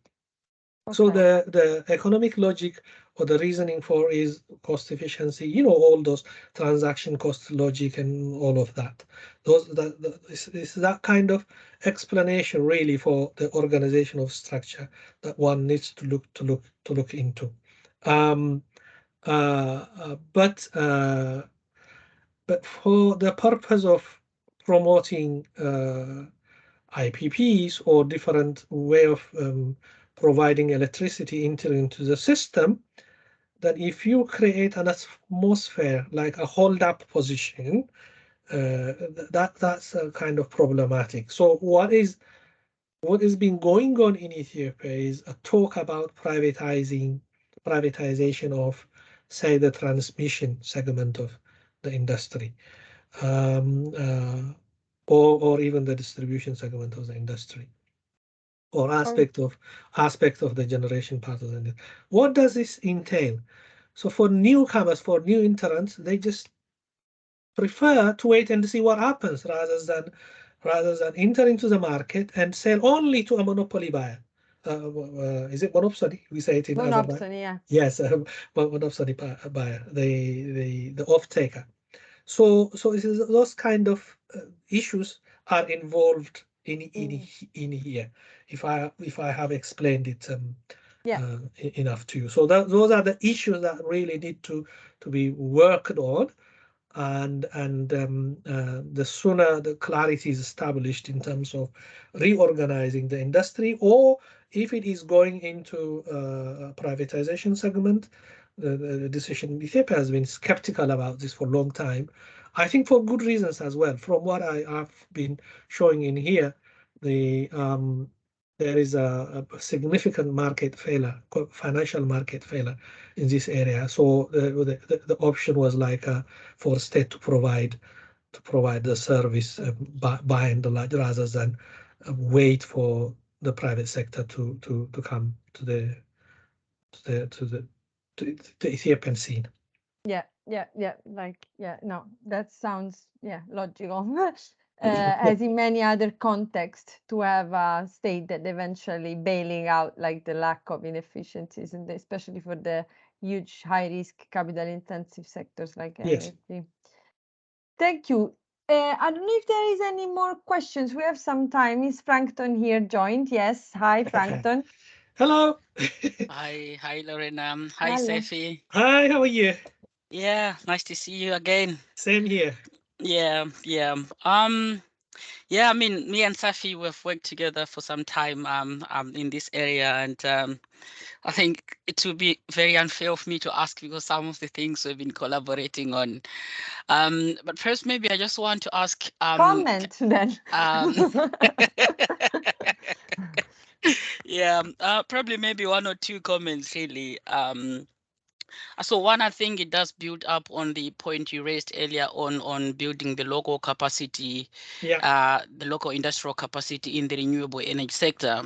So the economic logic or the reasoning for is cost efficiency, all those transaction cost logic and all of that. Is that kind of explanation really for the organizational structure that one needs to look into. But for the purpose of promoting IPPs or different way of providing electricity into the system, that if you create an atmosphere like a hold-up position, that's kind of problematic. So what has been going on in Ethiopia is a talk about privatization of, say, the transmission segment of the industry, or even the distribution segment of the industry, or aspect of the generation part of it. What does this entail? So for newcomers, for new entrants, they just prefer to wait and see what happens rather than enter into the market and sell only to a monopoly buyer. Is it monopsony? We say it in monopsony, yeah. Yes, monopsony buyer, the off-taker. So those kind of issues are involved in here. If I have explained it enough to you. So those are the issues that really need to be worked on, and the sooner the clarity is established in terms of reorganizing the industry, or if it is going into a privatization segment. The decision, Ethiopia has been skeptical about this for a long time. I think for good reasons as well. From what I have been showing in here, the there is a significant market failure, financial market failure in this area. So the option was like for state to provide the service by and large, rather than wait for the private sector to come to the Ethiopian scene. Yeah, no, that sounds, logical. As in many other contexts, to have a state that eventually bailing out like the lack of inefficiencies, and especially for the huge high-risk capital-intensive sectors like Yes. energy. Thank you. I don't know if there is any more questions. We have some time. Is Frankton here joined? Yes. Hi, Frankton. Hello. Hi, Lorena. Hi, Hello. Seife. Hi, how are you? Yeah, nice to see you again. Same here. Yeah. I mean, me and Seife, we've worked together for some time in this area, and I think it would be very unfair of me to ask because some of the things we've been collaborating on. But first, maybe I just want to ask Comment then. Yeah, probably maybe one or two comments really. So one, I think it does build up on the point you raised earlier on building the local capacity, the local industrial capacity in the renewable energy sector.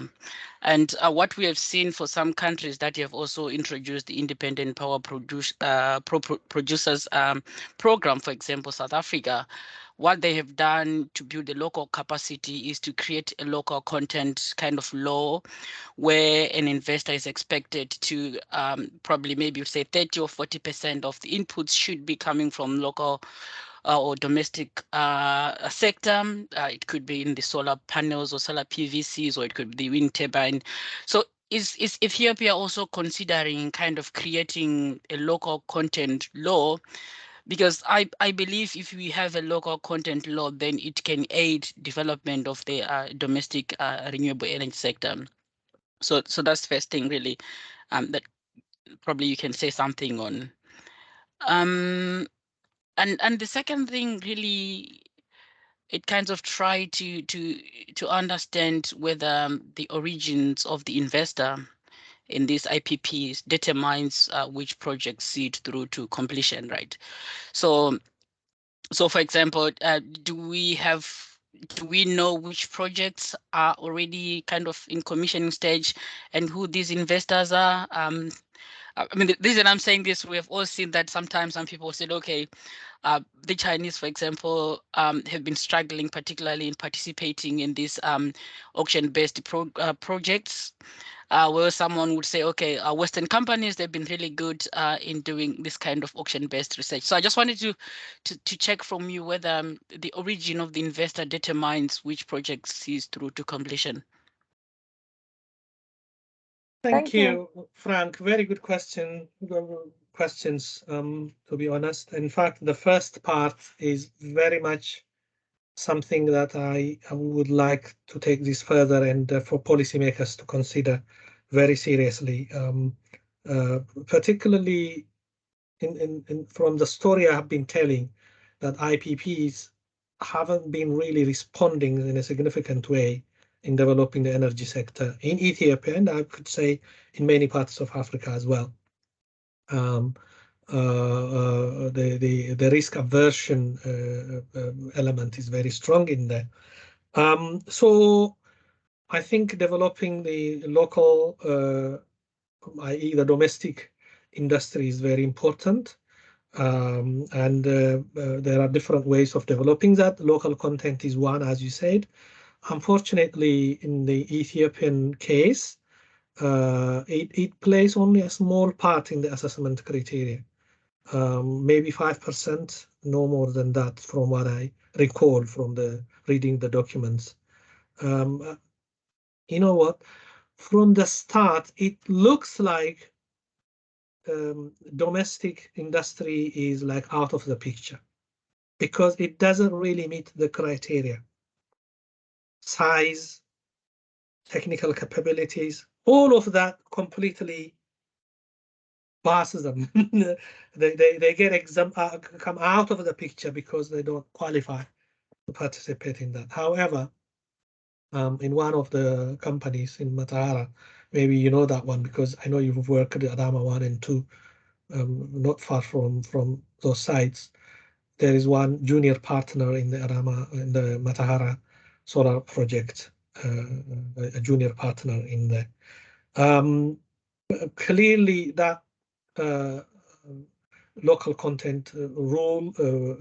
And what we have seen for some countries that have also introduced the independent power producers program, for example, South Africa, what they have done to build the local capacity is to create a local content kind of law where an investor is expected to probably maybe say 30 or 40% of the inputs should be coming from local or domestic sector. It could be in the solar panels or solar PVCs, or it could be the wind turbine. So is Ethiopia also considering kind of creating a local content law? Because I believe if we have a local content law, then it can aid development of the domestic renewable energy sector. So that's the first thing really that probably you can say something on. And the second thing really, it kind of try to understand whether the origins of the investor in these IPPs determines which projects see it through to completion, right? So for example, do we know which projects are already kind of in commissioning stage and who these investors are? I mean, the reason I'm saying this, we have all seen that sometimes some people said, okay, the Chinese, for example, have been struggling, particularly in participating in these auction-based projects, where someone would say, okay, Western companies, they've been really good in doing this kind of auction-based research. So I just wanted to check from you whether the origin of the investor determines which project sees through to completion. Thank you, Frank. Very good questions, to be honest. In fact, the first part is very much something that I would like to take this further and for policymakers to consider very seriously, particularly from the story I have been telling, that IPPs haven't been really responding in a significant way in developing the energy sector in Ethiopia, and I could say in many parts of Africa as well. The risk aversion element is very strong in there. So I think developing the local, i.e. the domestic industry, is very important. And there are different ways of developing that. Local content is one, as you said. Unfortunately, in the Ethiopian case, it plays only a small part in the assessment criteria. Maybe 5%, no more than that, from what I recall from reading the documents. You know what? From the start, it looks like domestic industry is like out of the picture because it doesn't really meet the criteria. Size, technical capabilities, all of that completely passes them. they get come out of the picture because they don't qualify to participate in that. However, in one of the companies in Matahara. Maybe you know that one because I know you've worked at Adama 1 and 2, not far from those sites. There is one junior partner in the Matahara solar project, a junior partner in there. Clearly, that local content rule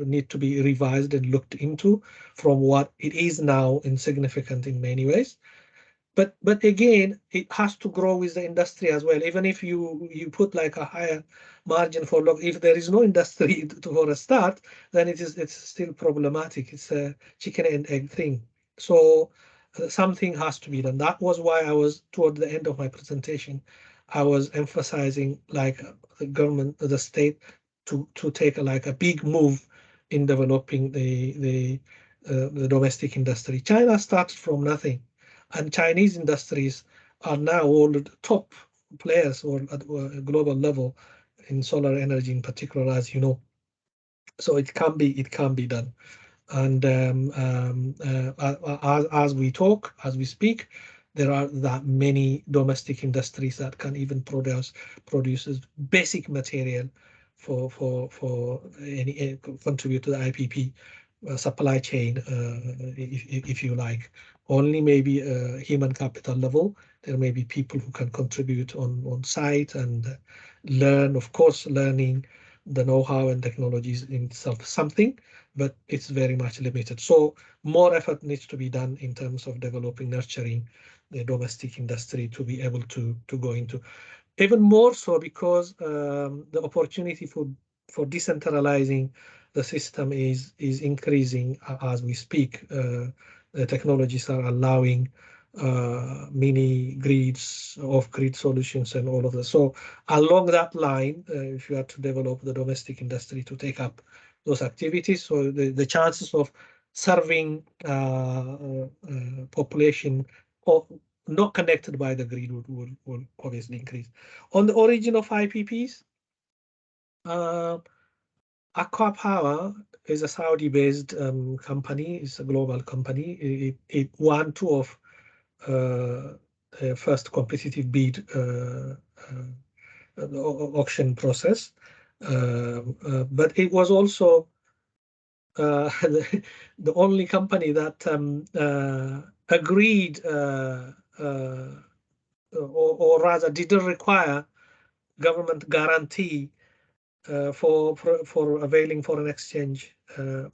need to be revised and looked into from what it is now insignificant in many ways. But again, it has to grow with the industry as well. Even if you put like a higher margin for if there is no industry for a start, then it's still problematic. It's a chicken and egg thing. So something has to be done. That was why I was toward the end of my presentation, I was emphasizing like the government, the state, to take a big move in developing the domestic industry. China started from nothing, and Chinese industries are now all the top players or at a global level in solar energy in particular, as you know. So it can be done. And as we talk, as we speak, there are that many domestic industries that can even produce basic material for any contribute to the IPP supply chain, if you like. Only maybe human capital level. There may be people who can contribute on site and learn, of course, learning the know-how and technologies in itself something, but it's very much limited. So more effort needs to be done in terms of developing, nurturing the domestic industry to be able to go into. Even more so because the opportunity for decentralizing the system is increasing as we speak. The technologies are allowing mini grids, off-grid solutions, and all of that. So along that line, if you are to develop the domestic industry to take up those activities, so the chances of serving population not connected by the grid will obviously increase. On the origin of IPPs, Aqua Power is a Saudi-based company. It's a global company. It won two of the first competitive bid auction process, but it was also the only company that agreed or rather didn't require government guarantee for availing foreign exchange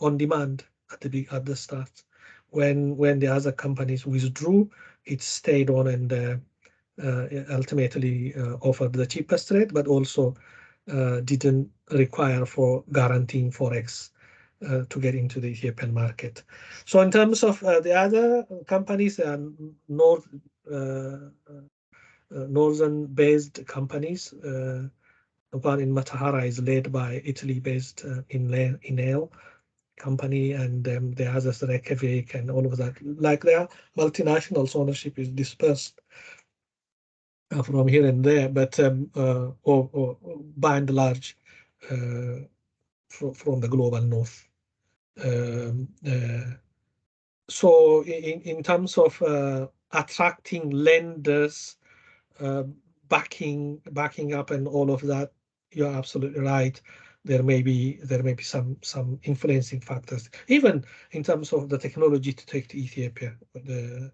on demand at the start. When the other companies withdrew, it stayed on and ultimately offered the cheapest rate, but also didn't require for guaranteeing forex to get into the Ethiopian market. So in terms of the other companies, northern-based companies. The one in Matahara is led by Italy-based Enel company, and the others, Reykjavik and all of that. Like their multinationals, ownership is dispersed from here and there, but or by and large from the global north. So in terms of attracting lenders, backing up and all of that, you're absolutely right. There may be some influencing factors, even in terms of the technology to take to Ethiopia, the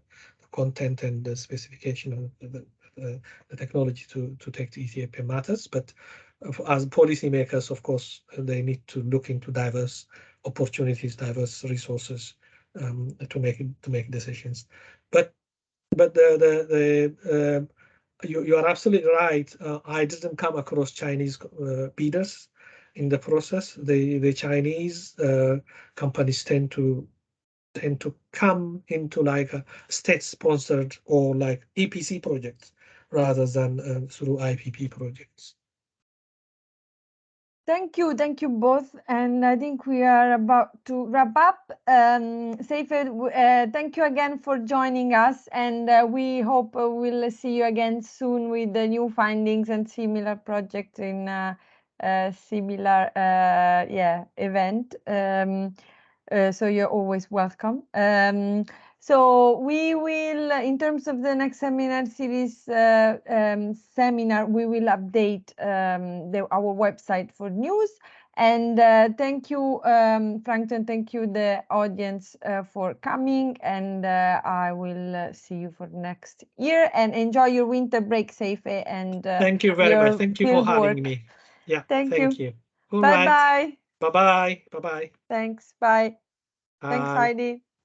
content and the specification of the technology to take to Ethiopia matters. But as policymakers, of course, they need to look into diverse opportunities, diverse resources to make decisions. But you are absolutely right. I didn't come across Chinese bidders in the process. The Chinese companies tend to come into like a state-sponsored or like EPC projects rather than through IPP projects. Thank you both, and I think we are about to wrap up. Seife, thank you again for joining us, and we hope we'll see you again soon with the new findings and similar projects in a similar event. So you're always welcome. So we will, in terms of the next seminar series seminar, we will update our website for news. And thank you, Frankton, thank you, the audience, for coming. And I will see you for next year. And enjoy your winter break, Seife. And thank you very much. Thank you for having me. Yeah, thank you. All Bye-bye. right. Bye-bye. Bye-bye. Thanks. Bye. Bye. Thanks, Heidi.